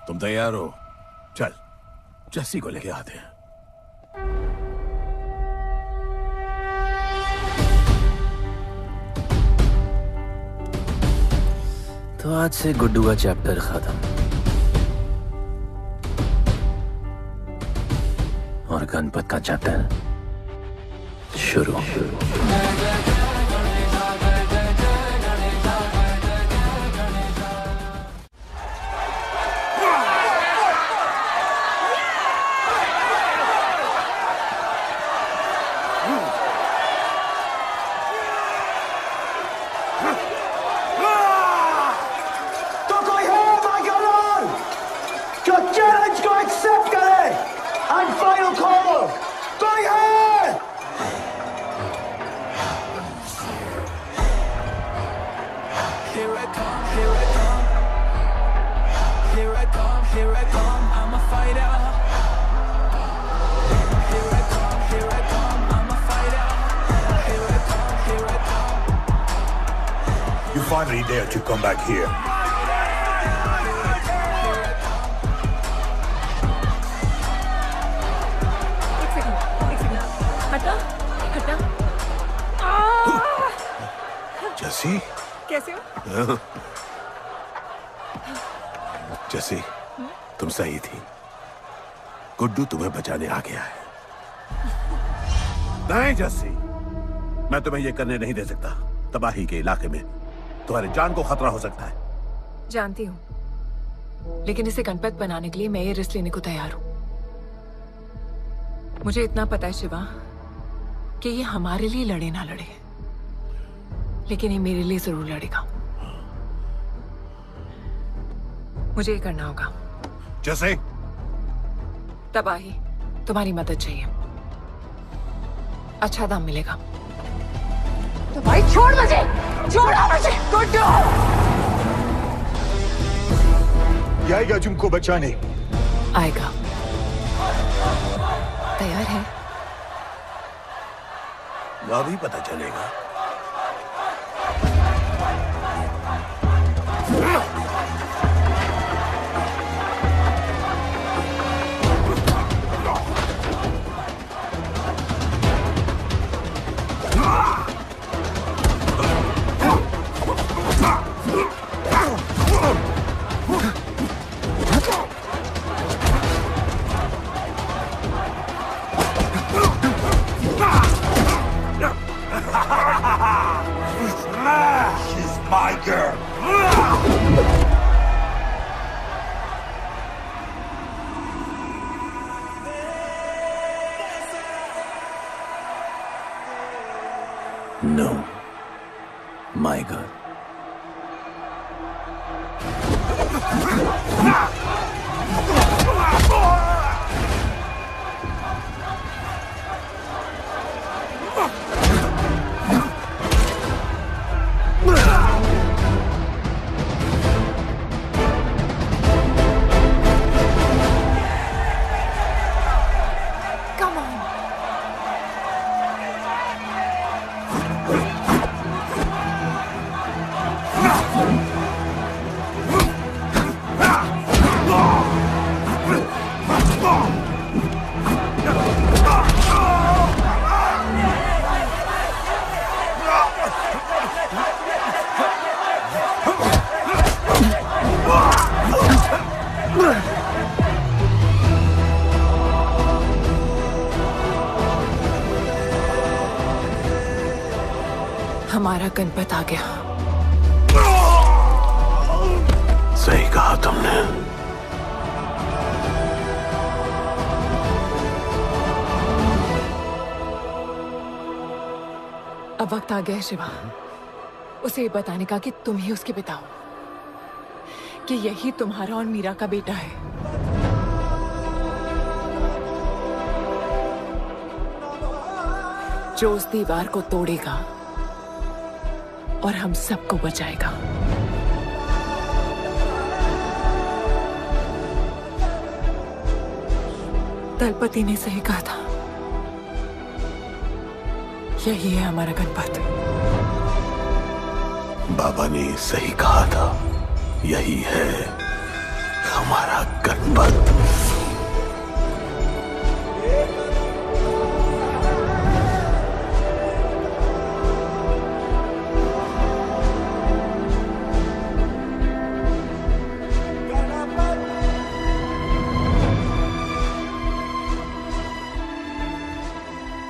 तुम तैयार हो? चल जस्सी को लेके आते हैं। तो आज से गुड्डू का चैप्टर खत्म और गणपत का चैप्टर शुरू। You finally dare to come back here. Jassi कैसे हो? जस्सी तुम सही थी। गुड्डू तुम्हें बचाने आ गया है। नहीं जस्सी, मैं तुम्हें यह करने नहीं दे सकता। तबाही के इलाके में तुम्हारी जान को खतरा हो सकता है। जानती हूँ, लेकिन इसे गणपत बनाने के लिए मैं ये रिस्क लेने को तैयार हूं। मुझे इतना पता है शिवा कि ये हमारे लिए लड़े ना लड़े, लेकिन ये मेरे लिए जरूर लड़ेगा। मुझे ये करना होगा। जैसे तबाही, तुम्हारी मदद चाहिए। अच्छा दाम मिलेगा। तो भाई छोड़ मुझे, छोड़ो मुझे, गुड्डू। आएगा तुमको बचाने। आएगा। तैयार है? अभी पता चलेगा। She's my girl. No, my girl. Come on. हमारा गणपत आ गया। सही कहा तुमने। अब वक्त आ गया है शिवा, उसे ये बताने का कि तुम ही उसके पिता हो, कि यही तुम्हारा और मीरा का बेटा है। जो उस दीवार को तोड़ेगा और हम सबको बचाएगा। दलपति ने सही कहा था, यही है हमारा गणपत। बाबा ने सही कहा था, यही है हमारा गणपत।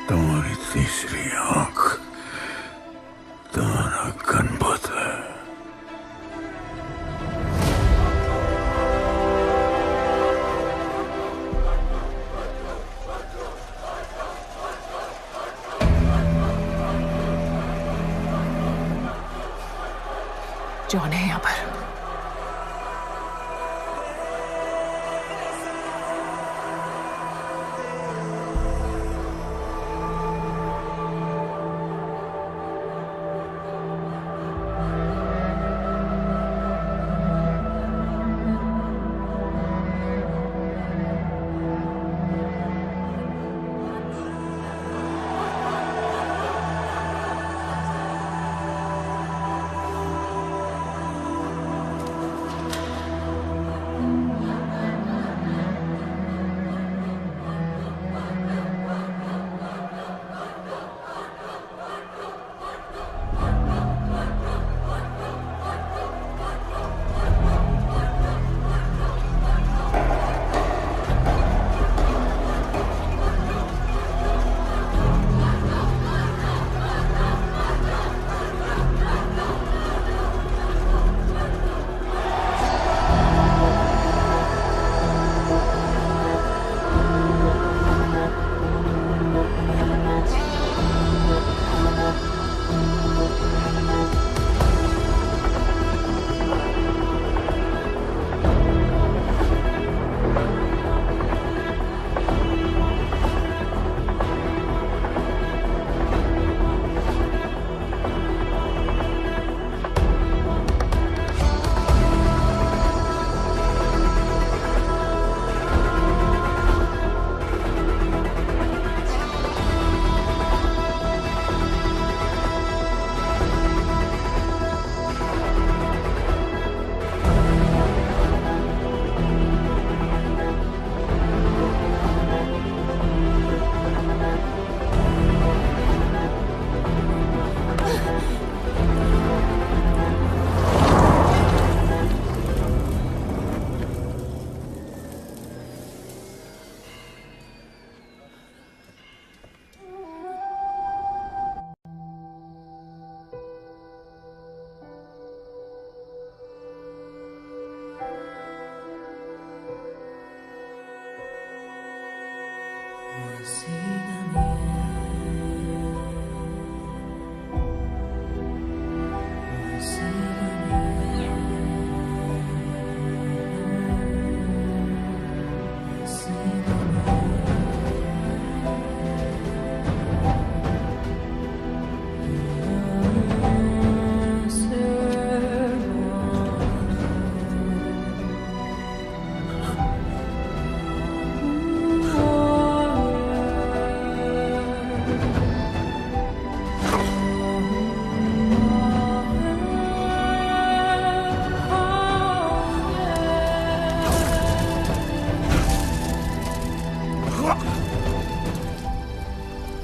तुम्हारी तीसरी आंख तुम्हारा गणपत है। जॉन है यहाँ पर।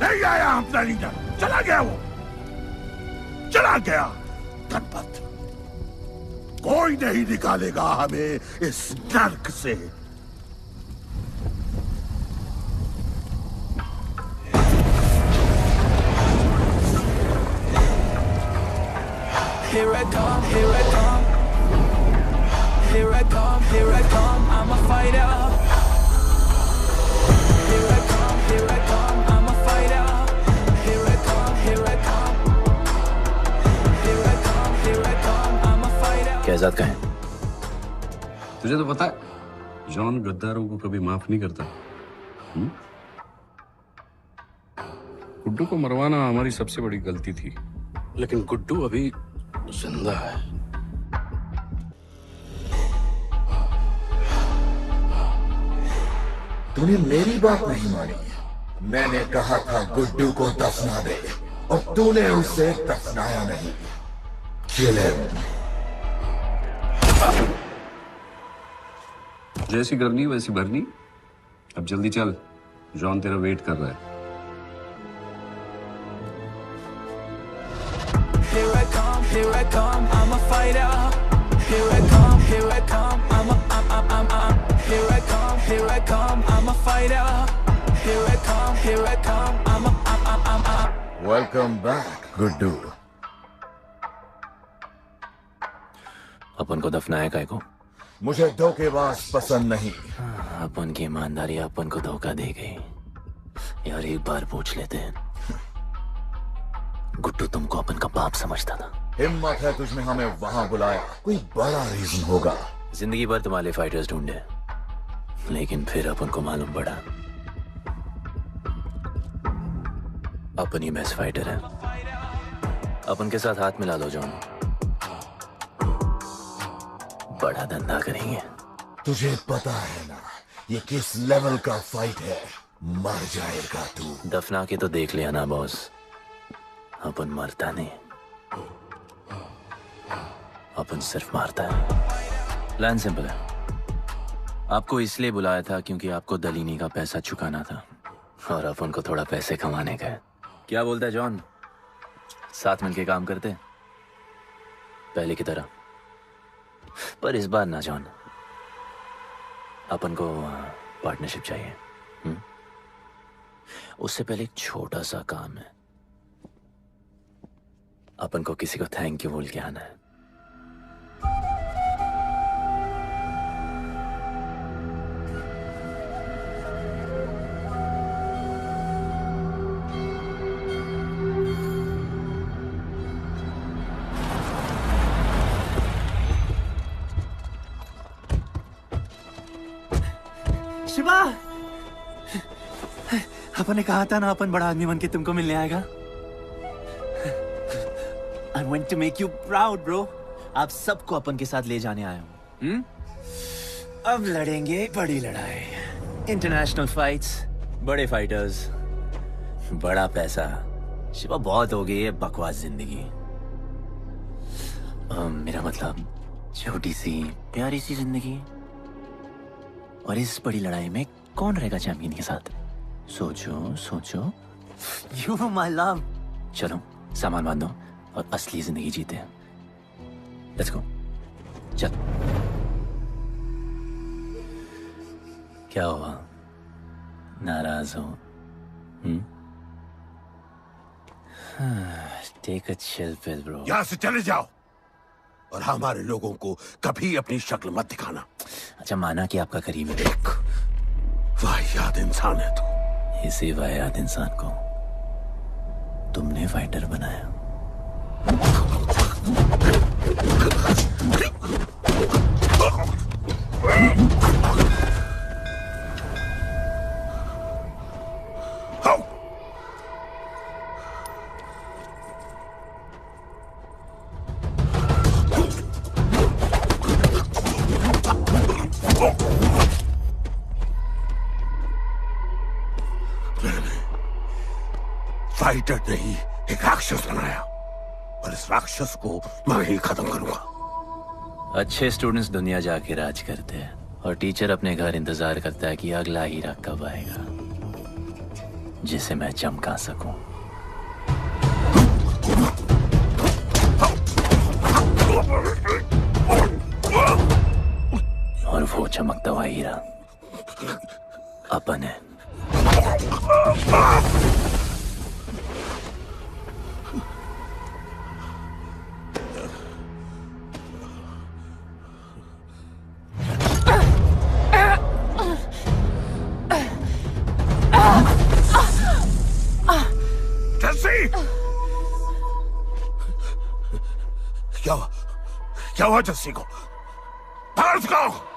नहीं आया अपना लीडर, चला गया वो, चला गया। गणपत, कोई नहीं निकालेगा हमें इस नर्क से। Here I come, here I come. Here I come, here I come. I'm a fighter. Here I come, here I come. I'm a fighter. Here I come, here I come. Here I come, here I come. I'm a fighter. Kaizad का है? तुझे तो पता है, John गद्दारों को कभी माफ नहीं करता। गुड्डू को मरवाना हमारी सबसे बड़ी गलती थी, लेकिन गुड्डू अभी जिंदा है। तूने मेरी बात नहीं मानी। मैंने कहा था गुड्डू को दफना दे और तूने उसे दफनाया नहीं। Kill him. जैसी करनी वैसी भरनी। अब जल्दी चल, जॉन तेरा वेट कर रहा है। Here I come, here I come. I'm a fighter. Here I come, here I come. I'm here I come, here I come. I'm a fighter. Here I come, here I come. I'm Welcome back, Guddu. अपन को दफनाया काय को? मुझे धोखेबाज पसंद नहीं। अपन की ईमानदारी अपन को धोखा दे गई। यार एक बार पूछ लेते हैं, गुड्डू तुमको अपन का बाप समझता था। हिम्मत है तुझमें हमें वहां बुलाया, कोई बड़ा रीजन होगा। जिंदगी भर तुम्हारे फाइटर्स ढूंढे, लेकिन फिर अपन को मालूम पड़ा अपन ही बेस्ट फाइटर है। अपन के साथ हाथ मिला लो जॉन, बड़ा धंधा करेंगे। तुझे पता है ना ये किस लेवल का फाइट है? मर जाएगा तू। दफना के तो देख लिया ना बॉस, अपन मरता नहीं, अपन सिर्फ मारता है। प्लान सिंपल है। आपको इसलिए बुलाया था क्योंकि आपको दलीनी का पैसा चुकाना था और अपन को थोड़ा पैसे कमाने का है। क्या बोलता है जॉन? साथ मिलके काम करते पहले की तरह। पर इस बार ना जॉन, अपन को पार्टनरशिप चाहिए। उससे पहले एक छोटा सा काम है। अपन को किसी को थैंक यू बोल के आना है। शिवा, अपन ने कहा था ना अपन बड़ा आदमी बन के तुमको मिलने आएगा। I want to make you proud, bro. आप सबको अपन के साथ ले जाने आया हूँ। अब लड़ेंगे बड़ी लड़ाई, इंटरनेशनल फाइट्स, बड़े फाइटर्स, बड़ा पैसा। शिवा बहुत हो गई है बकवास जिंदगी। मेरा मतलब छोटी सी प्यारी सी जिंदगी। और इस बड़ी लड़ाई में कौन रहेगा चैंपियन के साथ? सोचो सोचो। You my love. चलो सामान बांधो और असली जिंदगी जीते हैं। Let's go. चल। क्या हुआ? नाराज हो? Take a chill pill, bro. यहाँ से चले जाओ और हमारे लोगों को कभी अपनी शक्ल मत दिखाना। अच्छा माना कि आपका करीब है। वाहियात इंसान है तू। इसी वाहियात इंसान को तुमने फाइटर बनाया। फाइटर नहीं, एक राक्षस बनाया और इस राक्षस को मैं ही खत्म करूंगा। अच्छे स्टूडेंट्स दुनिया जाके राज करते हैं और टीचर अपने घर इंतजार करता है कि अगला हीरा कब आएगा जिसे मैं चमका सकूं। और वो चमकता हुआ हीरा अपन है। क्या हुआ जस्सी को? बाहर निकालो।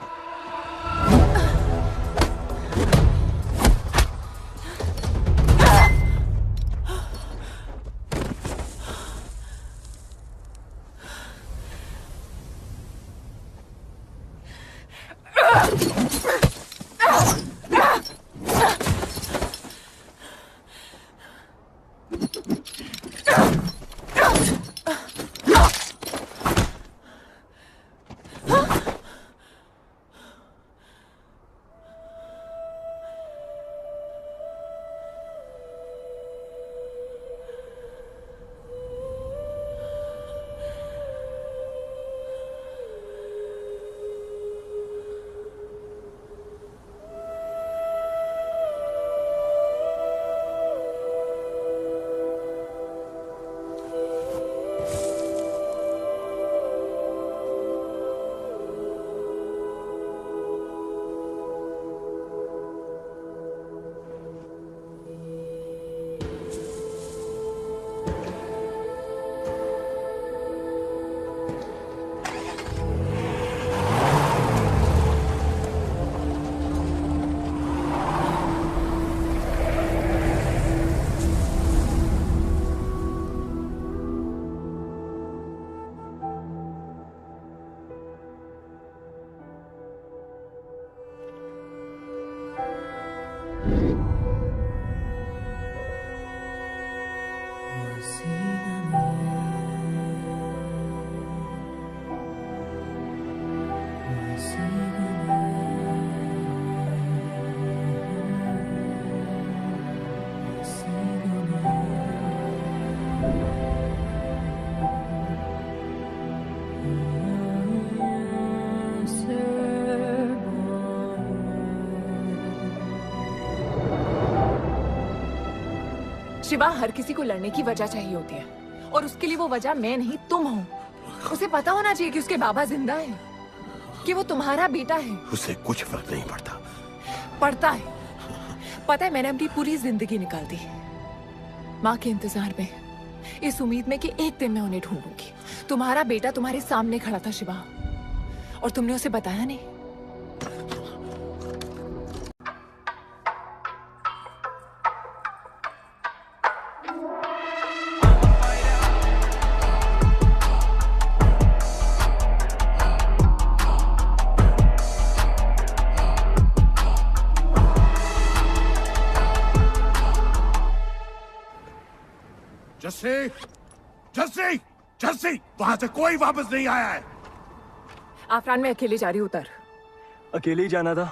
शिवा, हर किसी को लड़ने की वजह चाहिए होती है और उसके लिए वो वजह मैं नहीं तुम हो। उसे पता होना चाहिए कि उसके बाबा जिंदा है, कि वो तुम्हारा बेटा है। उसे कुछ फर्क नहीं पड़ता। पड़ता है। पता है, मैंने अपनी पूरी जिंदगी निकाल दी माँ के इंतजार में, इस उम्मीद में कि एक दिन मैं उन्हें ढूंढूंगी। तुम्हारा बेटा तुम्हारे सामने खड़ा था शिवा, और तुमने उसे बताया नहीं। जस्सी, जस्सी, जस्सी, वहां से कोई वापस नहीं आया है। आफरान, मैं अकेले जा रही हूँ। उतर। अकेले ही जाना था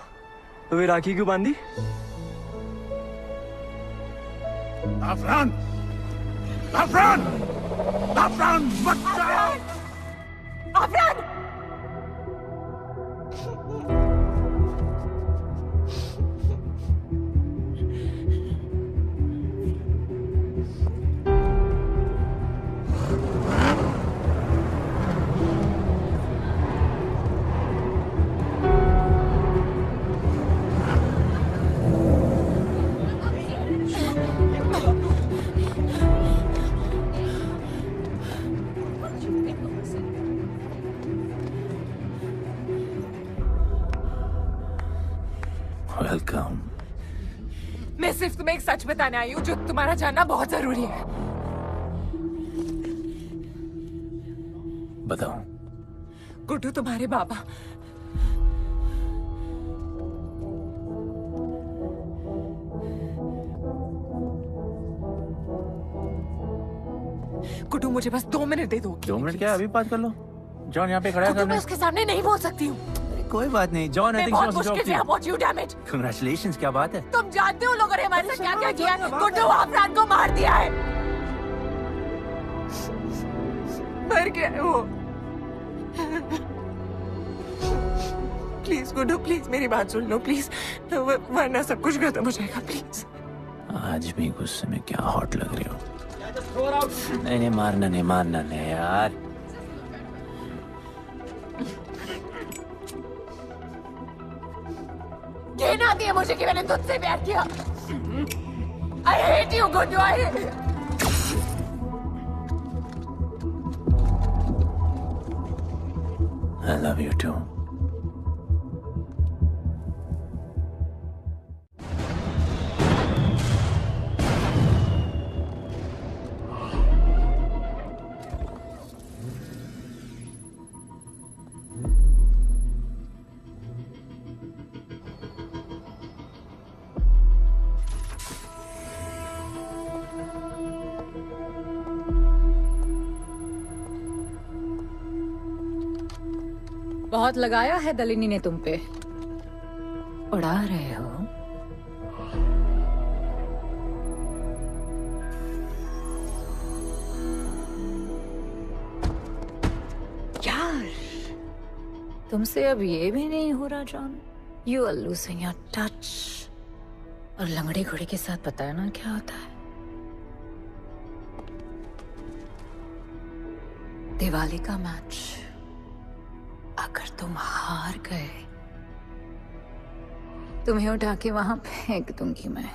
तो वे राखी क्यों बांधी? आफरान, आफरान, आफरान, मत जाओ। आफरान! तुम्हें एक सच बताने आई हूँ जो तुम्हारा जानना बहुत जरूरी है। बताओ। गुड्डू तुम्हारे बाबा गुड्डू, मुझे बस 2 मिनट दे दो। 2 मिनट क्या, अभी बात कर लो। जॉन यहाँ पे खड़ा है। मैं उसके सामने नहीं बोल सकती हूँ। कोई बात नहीं जॉन, आई थिंक बहुत मुश्किल से यहाँ पहुंची हूँ, डैम इट। कांग्रेचुलेशंस, क्या बात है। तुम जानते हो लोगों ने हमारे साथ क्या क्या किया है। गुड्डू आफरान को मार दिया है। मर गया है वो। प्लीज गुड्डू, प्लीज मेरी बात सुन लो प्लीज, वरना सब कुछ खत्म हो जाएगा प्लीज। आज भी गुस्से में क्या हॉट लग रही हो। नहीं मारना नहीं यार। कहना आती है मुझे कि मैंने तुझसे प्यार किया। I hate you, Guddu, I hate you. I love you too. बहुत लगाया है दलिनी ने तुम पे। उड़ा रहे हो। यार, तुमसे अब ये भी नहीं हो रहा John. You are losing your touch. और लंगड़े घोड़े के साथ पता है ना क्या होता है। दिवाली का मैच अगर तुम हार गए, तुम्हें उठा के वहां फेंक दूंगी मैं।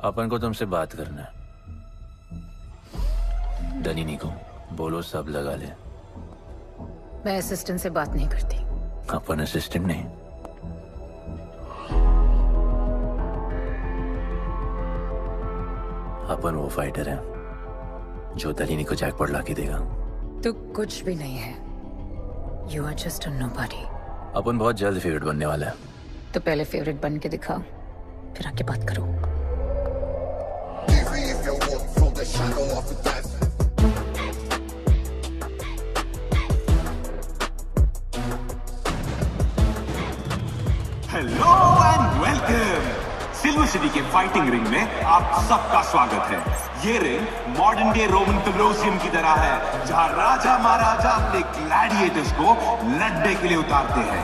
अपन को तुमसे बात करना है। दलिनी को बोलो सब लगा ले। मैं असिस्टेंट से बात नहीं करती। अपन असिस्टेंट नहीं, अपन वो फाइटर है जो दलिनी को जैकपॉट लाके देगा। तो कुछ भी नहीं है। You are just a nobody. अपन बहुत जल्द फेवरेट बनने वाला है। तो पहले फेवरेट बन के दिखाओ, फिर आके बात करो। Hello and welcome. Silver city के फाइटिंग रिंग में आप सबका स्वागत है। ये ring modern day Roman Colosseum की तरह है, जहां राजा महाराजा अपने ग्लैडिएटर्स को लड़ने के लिए उतारते हैं।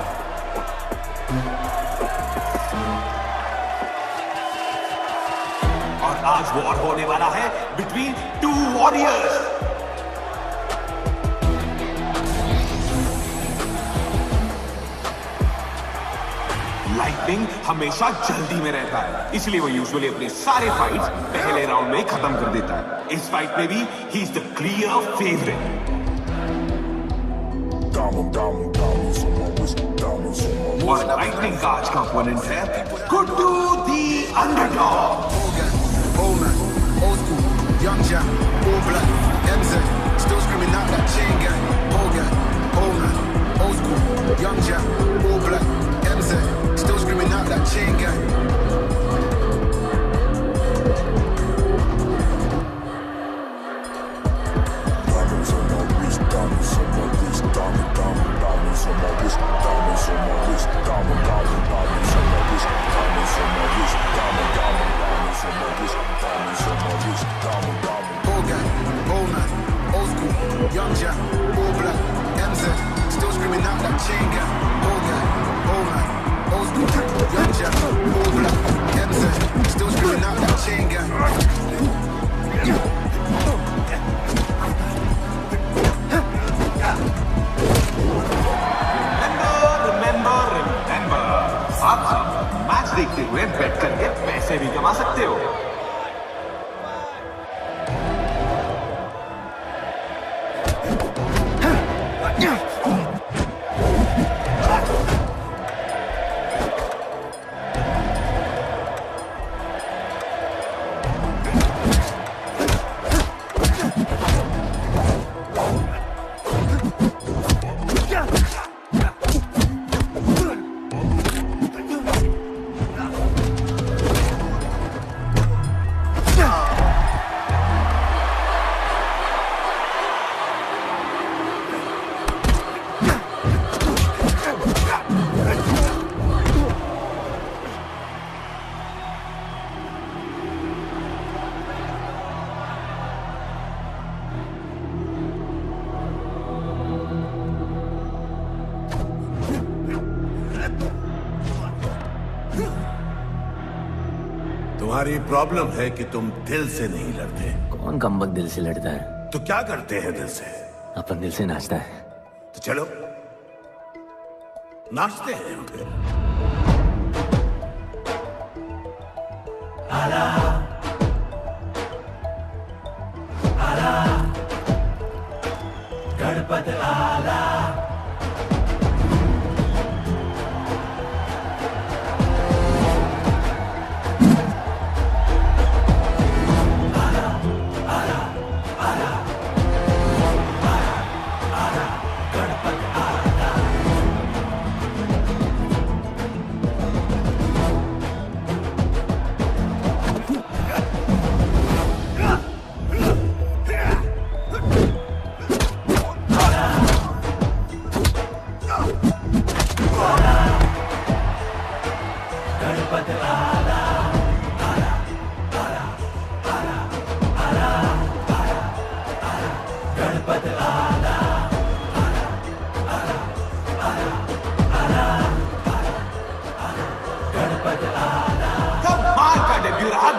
और आज वॉर होने वाला है बिटवीन 2 वॉरियर्स। लाइटनिंग हमेशा जल्दी में रहता है, इसलिए वो यूजुअली अपने सारे फाइट्स पहले राउंड में ही खत्म कर देता है। इस फाइट में भी he is the clear favourite. और लाइटनिंग का आज का ओपोनेंट है गुड्डू दी underdog. Young Jack, all black, MZ, still screaming out that chain gang. Old gang, old man, old school. Young Jack, all black, MZ, still screaming out that chain gang. Diamonds on my wrist, diamonds on my wrist, diamond, diamond, diamonds on my wrist, diamonds on my wrist, diamond, diamond, diamonds on my wrist, diamonds on my wrist, diamond, diamond, diamonds on my wrist, diamonds on my wrist, diamond, diamond. Old gang, old man, old school, young Jack, all black, MZ, still screaming out that chain gang. Old gang, old man, old school, young Jack, all black, MZ, still screaming out that chain gang. Remember, आप match देखते हुए बेट करके पैसे भी कमा सकते हो। तुम्हारी प्रॉब्लम है कि तुम दिल से नहीं लड़ते। कौन कमबख्त दिल से लड़ता है? तो क्या करते हैं दिल से? अपन दिल से नाचता है। तो चलो नाचते हैं फिर। आला आला गणपत आला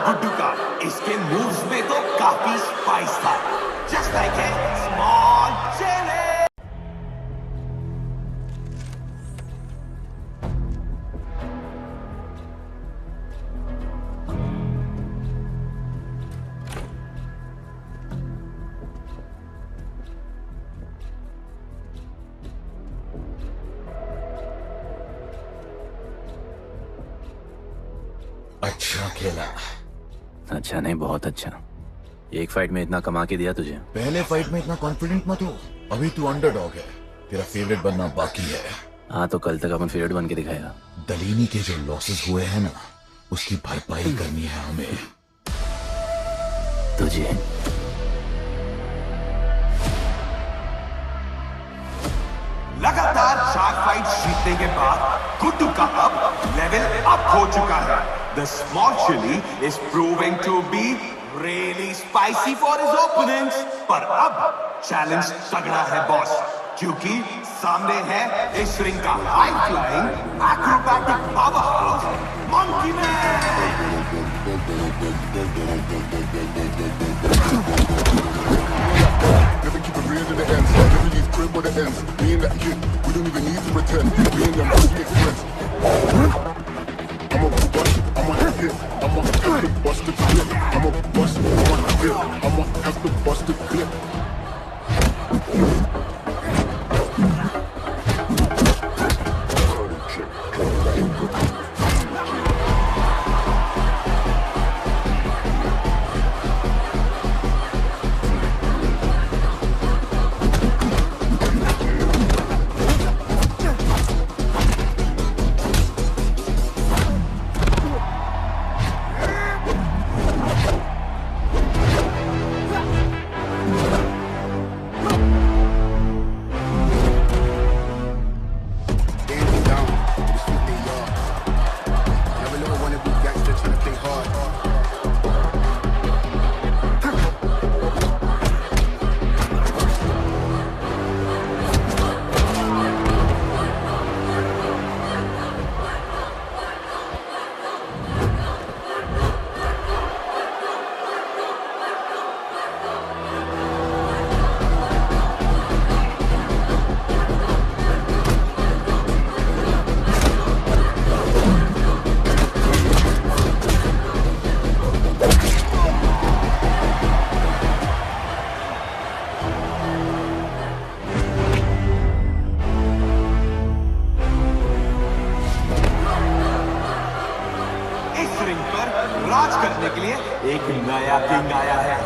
गुड्डू का इसके मूव्स में तो काफी स्पाइस था। Just like a small chilli. अच्छा खेला। अच्छा नहीं, बहुत अच्छा। एक फाइट में इतना कमा के दिया तुझे। पहले फाइट में इतना कॉन्फिडेंट मत हो, अभी तू अंडरडॉग है, तेरा फेवरेट बनना बाकी है। हाँ तो कल तक अपन फेवरेट बन के दिखाएगा। दलीनी के जो लॉसेस हुए हैं ना, उसकी भरपाई करनी है हमें। तुझे लगातार 4 फाइट जीतने के बाद गुड्डू का अब लेवल अप हो चुका है। The small chili is proving to be really spicy for his opponents. पर अब चैलेंज तगड़ा है बॉस, क्योंकि सामने है इस रिंग का high flying acrobatic powerhouse monkey man. Never keep it real to the end. Never leave crib where the ends. Me and that kid, we don't even need to pretend. Me and them just make friends. I'm a bust, I'm a hit, I'm a have to bust the clip. I'm a bust, I'm a hit, I'm a have to bust the clip. राज करने के लिए एक नया king आया है।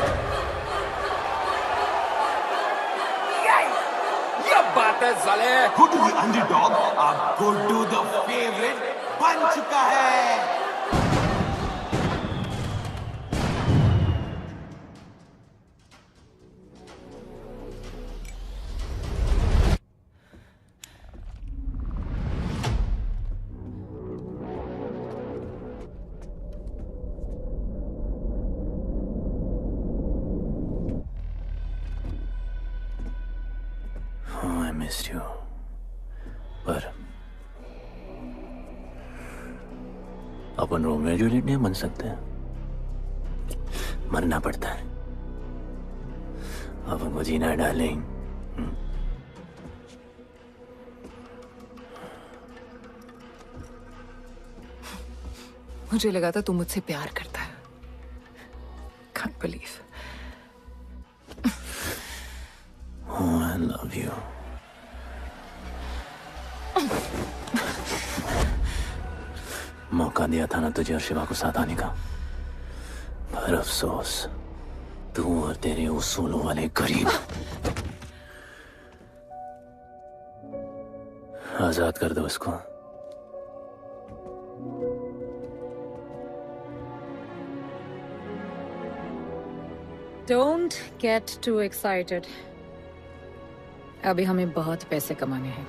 ये बात है साले। गुड्डू द अंडरडॉग अब गुड्डू द फेवरेट बन चुका है। Oh, I missed you. पर अपन रोमियो और जूलियट नहीं बन सकते, मरना पड़ता है। अपन को जीना है डार्लिंग। मुझे लगा था तू मुझसे प्यार करता है। Can't believe. Oh, I love you. मौका दिया था ना तुझे और शिवा को साथ आने का, पर अफसोस तू और तेरे उसूलों वाले गरीब। आजाद कर दो इसको। Don't get too excited. अभी हमें बहुत पैसे कमाने हैं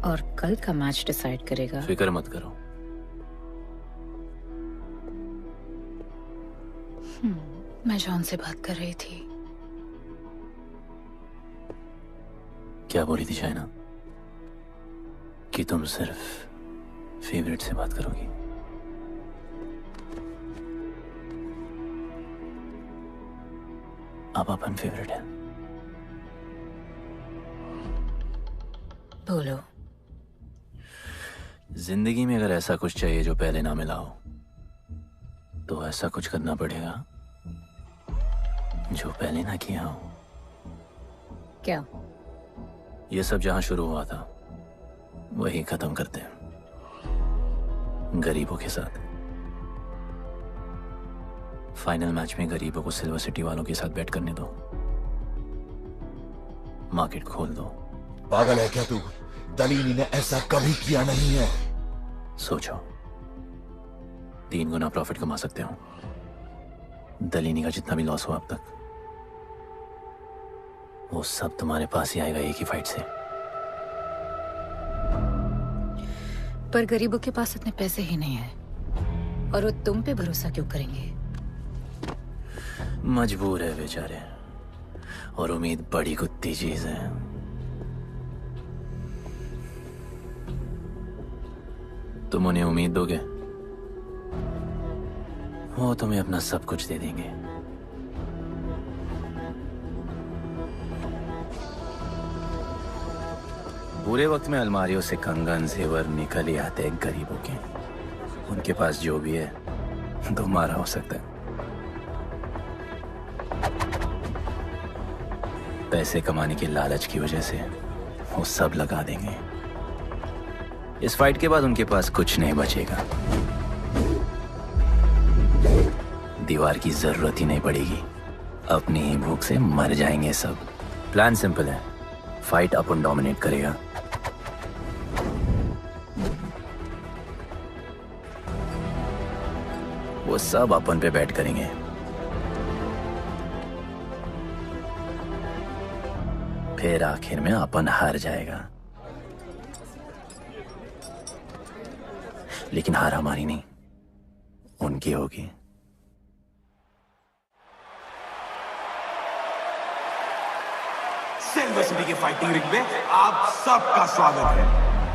और कल का मैच डिसाइड करेगा। फिक्र मत करो। मैं जॉन से बात कर रही थी। क्या बोली थी शाइना? कि तुम सिर्फ फेवरेट से बात करोगी। अब अपन फेवरेट है। बोलो। जिंदगी में अगर ऐसा कुछ चाहिए जो पहले ना मिला हो, तो ऐसा कुछ करना पड़ेगा जो पहले ना किया हो। क्या? ये सब जहां शुरू हुआ था वही खत्म करते हैं, गरीबों के साथ। फाइनल मैच में गरीबों को सिल्वर सिटी वालों के साथ बैट करने दो, मार्केट खोल दो। पागल है क्या तू? दलीनी ने ऐसा कभी किया नहीं है। सोचो, 3 गुना प्रॉफिट कमा सकते हो। दलीनी का जितना भी लॉस हुआ अब तक, वो सब तुम्हारे पास ही आएगा एक ही फाइट से। पर गरीबों के पास इतने पैसे ही नहीं है, और वो तुम पे भरोसा क्यों करेंगे? मजबूर है बेचारे, और उम्मीद बड़ी कुत्ती चीज है। तुम उन्हें उम्मीद दोगे, वो तुम्हें अपना सब कुछ दे देंगे। बुरे वक्त में अलमारियों से कंगन जेवर निकल ही आते हैं गरीबों के। उनके पास जो भी है तुम्हारा हो सकता है। पैसे कमाने की लालच की वजह से वो सब लगा देंगे। इस फाइट के बाद उनके पास कुछ नहीं बचेगा। दीवार की जरूरत ही नहीं पड़ेगी, अपनी ही भूख से मर जाएंगे सब। प्लान सिंपल है, फाइट अपन डोमिनेट करेगा। वो सब अपन पे बैट करेंगे। फिर आखिर में अपन हार जाएगा, लेकिन हार हमारी नहीं, उनकी होगी। सिल्वर सिटी के फाइटिंग रिंग में आप सबका स्वागत है।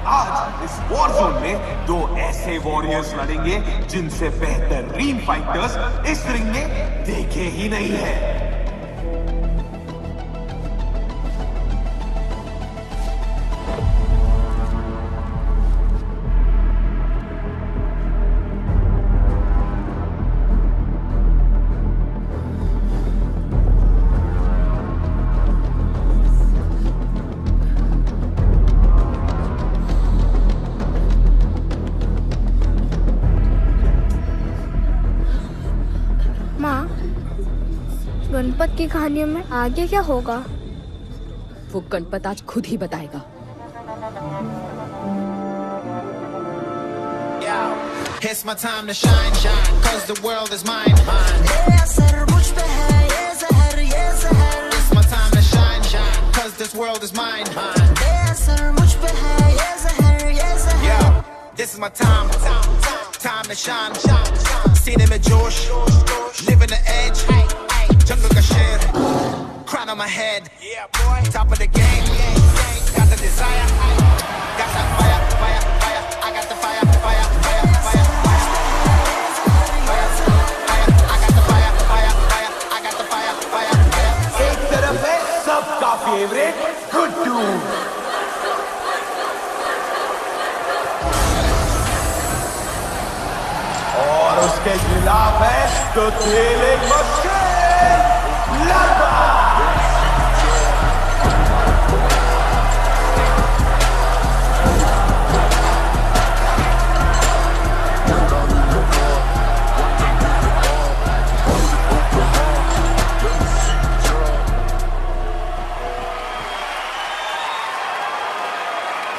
आज इस वॉर जोन में 2 ऐसे वॉरियर्स लड़ेंगे जिनसे बेहतरीन फाइटर्स इस रिंग में देखे ही नहीं है। गणपत की कहानियों में आगे क्या होगा? वो गणपत आज खुद ही बताएगा। It's my time to shine, shine, cause the world is mine, mine. It's my time to shine, shine, cause this world is mine, mine. Yo, this is my time, time to shine, सीने में जोश, living the edge, jungle का शेर, crown on my head, top of the game, got the desire, got that fire, fire, fire, I got the fire, fire, fire, fire. Favourite Guddu. और उसके खिलाफ है तो किलिंग मशीन ब्लडबाथ।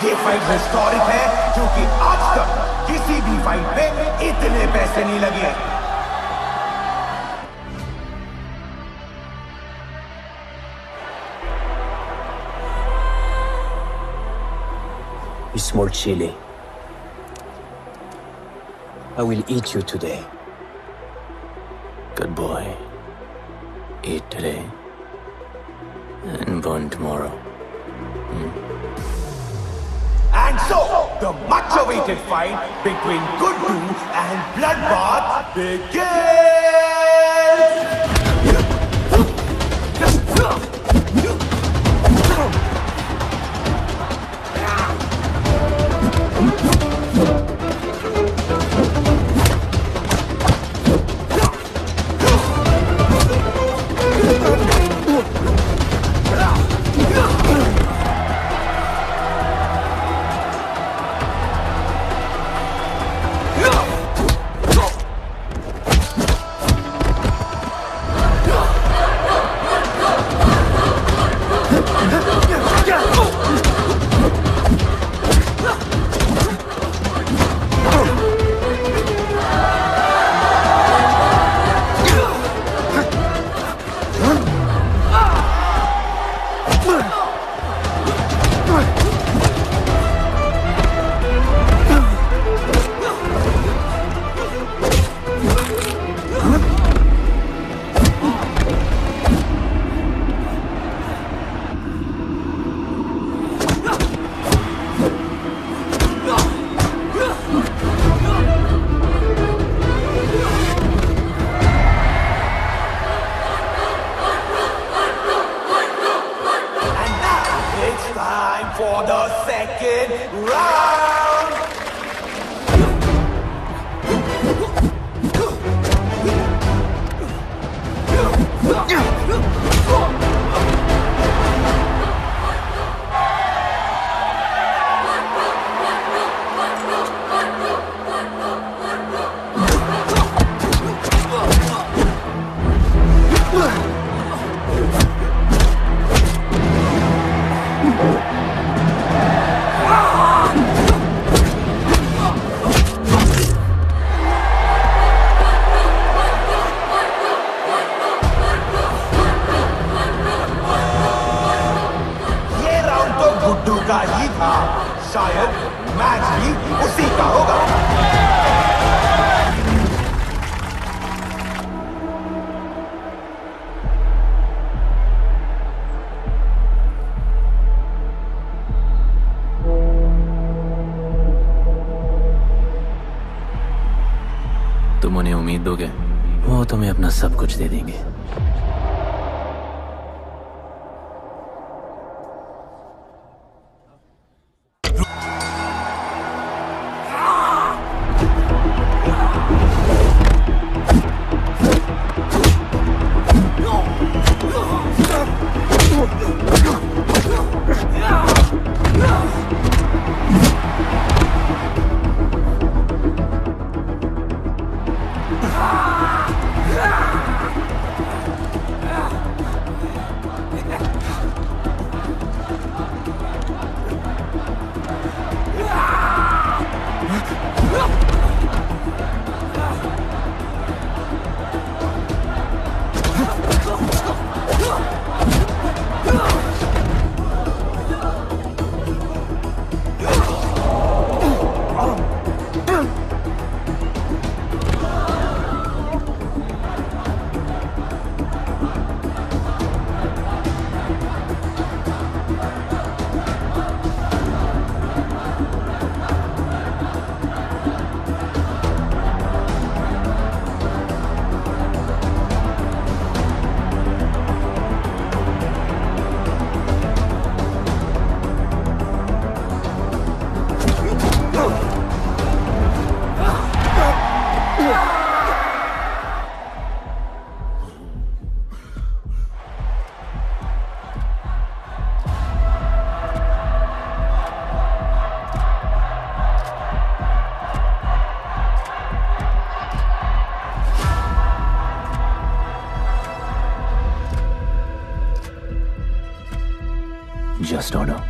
ये fight historic है क्योंकि आज तक किसी भी फाइट में इतने पैसे नहीं लगे। You small chili. I will eat you today. Good boy. Eat today and burn tomorrow. And so, the much-awaited fight between Gudu and Bloodbath begins! For the second round. Guddu का ही था, शायद मैच भी उसी का होगा। तुम उन्हें उम्मीद दोगे, वो तुम्हें अपना सब कुछ दे देंगे। Just order.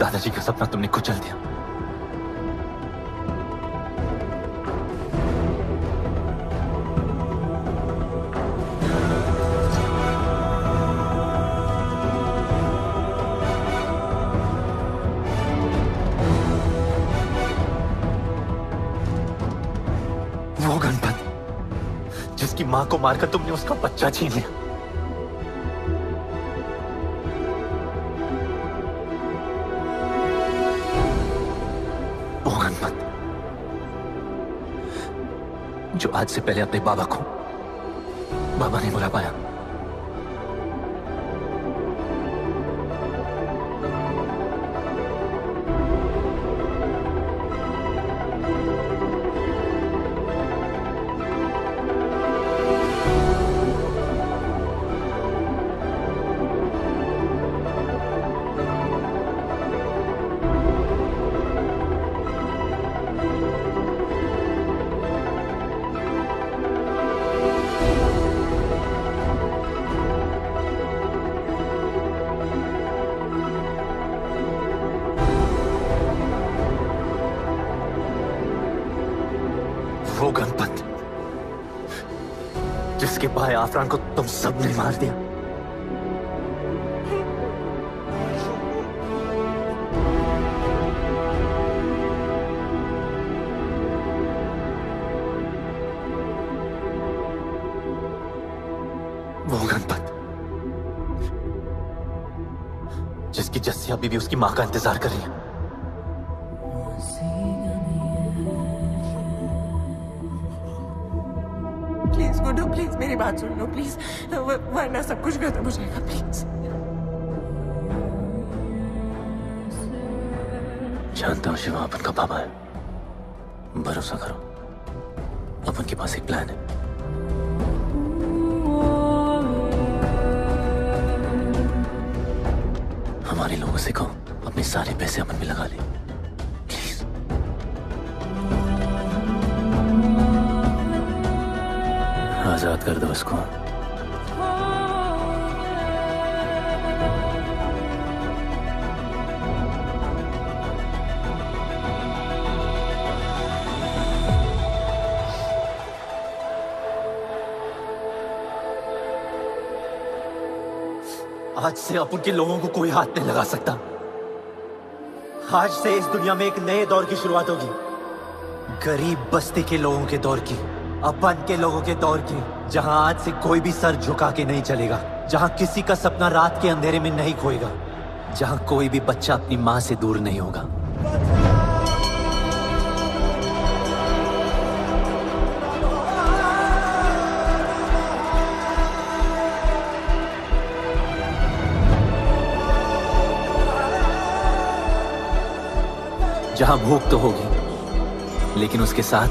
दादाजी का सपना तुमने कुचल दिया। वो गणपत जिसकी मां को मारकर तुमने उसका बच्चा छीन लिया। जो आज से पहले अपने बाबा को बाबा नहीं बुला पाया। जिसके भाई आफरान को तुम सब ने मार दिया। वो गणपत जिसकी जस्सी अभी भी उसकी मां का इंतजार कर रही है। प्लीज गुड्डू, प्लीज मेरी बात सुन लो प्लीज, वरना सब कुछ खत्म हो जाएगा प्लीज। जानता हूँ शिवा अपन का पापा है, भरोसा करो, अपन के पास एक प्लान है। हमारे लोगों से कहो अपने सारे पैसे अपन में लगा ले, प्लीज। आजाद कर दो उसको। आज से अपन के लोगों को कोई हाथ नहीं लगा सकता। आज से इस दुनिया में एक नए दौर की शुरुआत होगी, गरीब बस्ती के लोगों के दौर की, अपन के लोगों के दौर की, जहां आज से कोई भी सर झुका के नहीं चलेगा, जहां किसी का सपना रात के अंधेरे में नहीं खोएगा, जहां कोई भी बच्चा अपनी मां से दूर नहीं होगा। जहां भूख तो होगी, लेकिन उसके साथ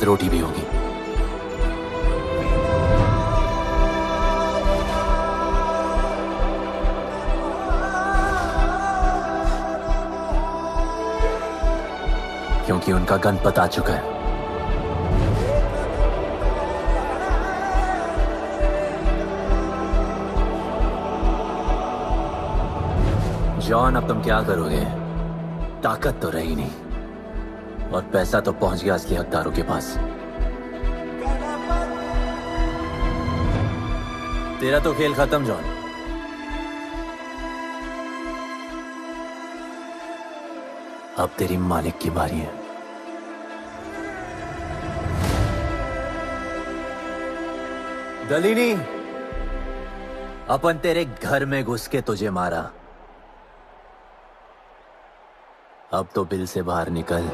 रोटी भी होगी। क्योंकि उनका गणपत आ चुका है। जॉन, अब तुम क्या करोगे? ताकत तो रही नहीं और पैसा तो पहुंच गया असली हकदारों के पास। तेरा तो खेल खत्म जॉन। अब तेरी मालिक की बारी है। दलीनी, अपन तेरे घर में घुस के तुझे मारा, अब तो बिल से बाहर निकल।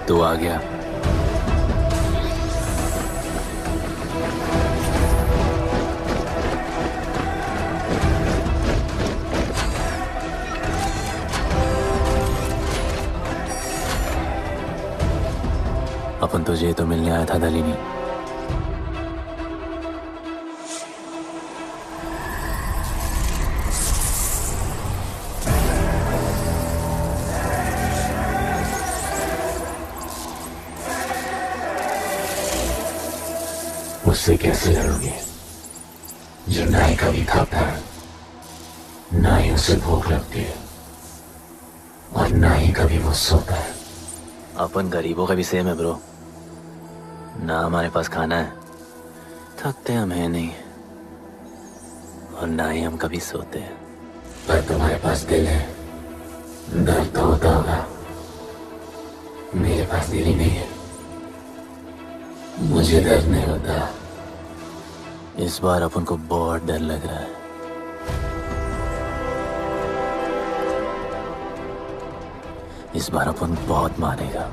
तू आ गया। अपन तुझे तो मिलने आया था दलीनी। उससे कैसे लड़ोगे जो ना ही कभी खाता है, ना ही उसे भूख लगती है और ना ही कभी वो सोता है। अपन गरीबों का भी सेम है ब्रो, ना हमारे पास खाना है, थकते हम है नहीं, और ना ही हम कभी सोते हैं। पर तुम्हारे पास दिल है, दर्द तो होता होगा। मेरे पास दिल ही नहीं है, मुझे दर्द नहीं होता। इस बार अपन को बहुत डर लग रहा है। इस बार अपन बहुत मारेगा।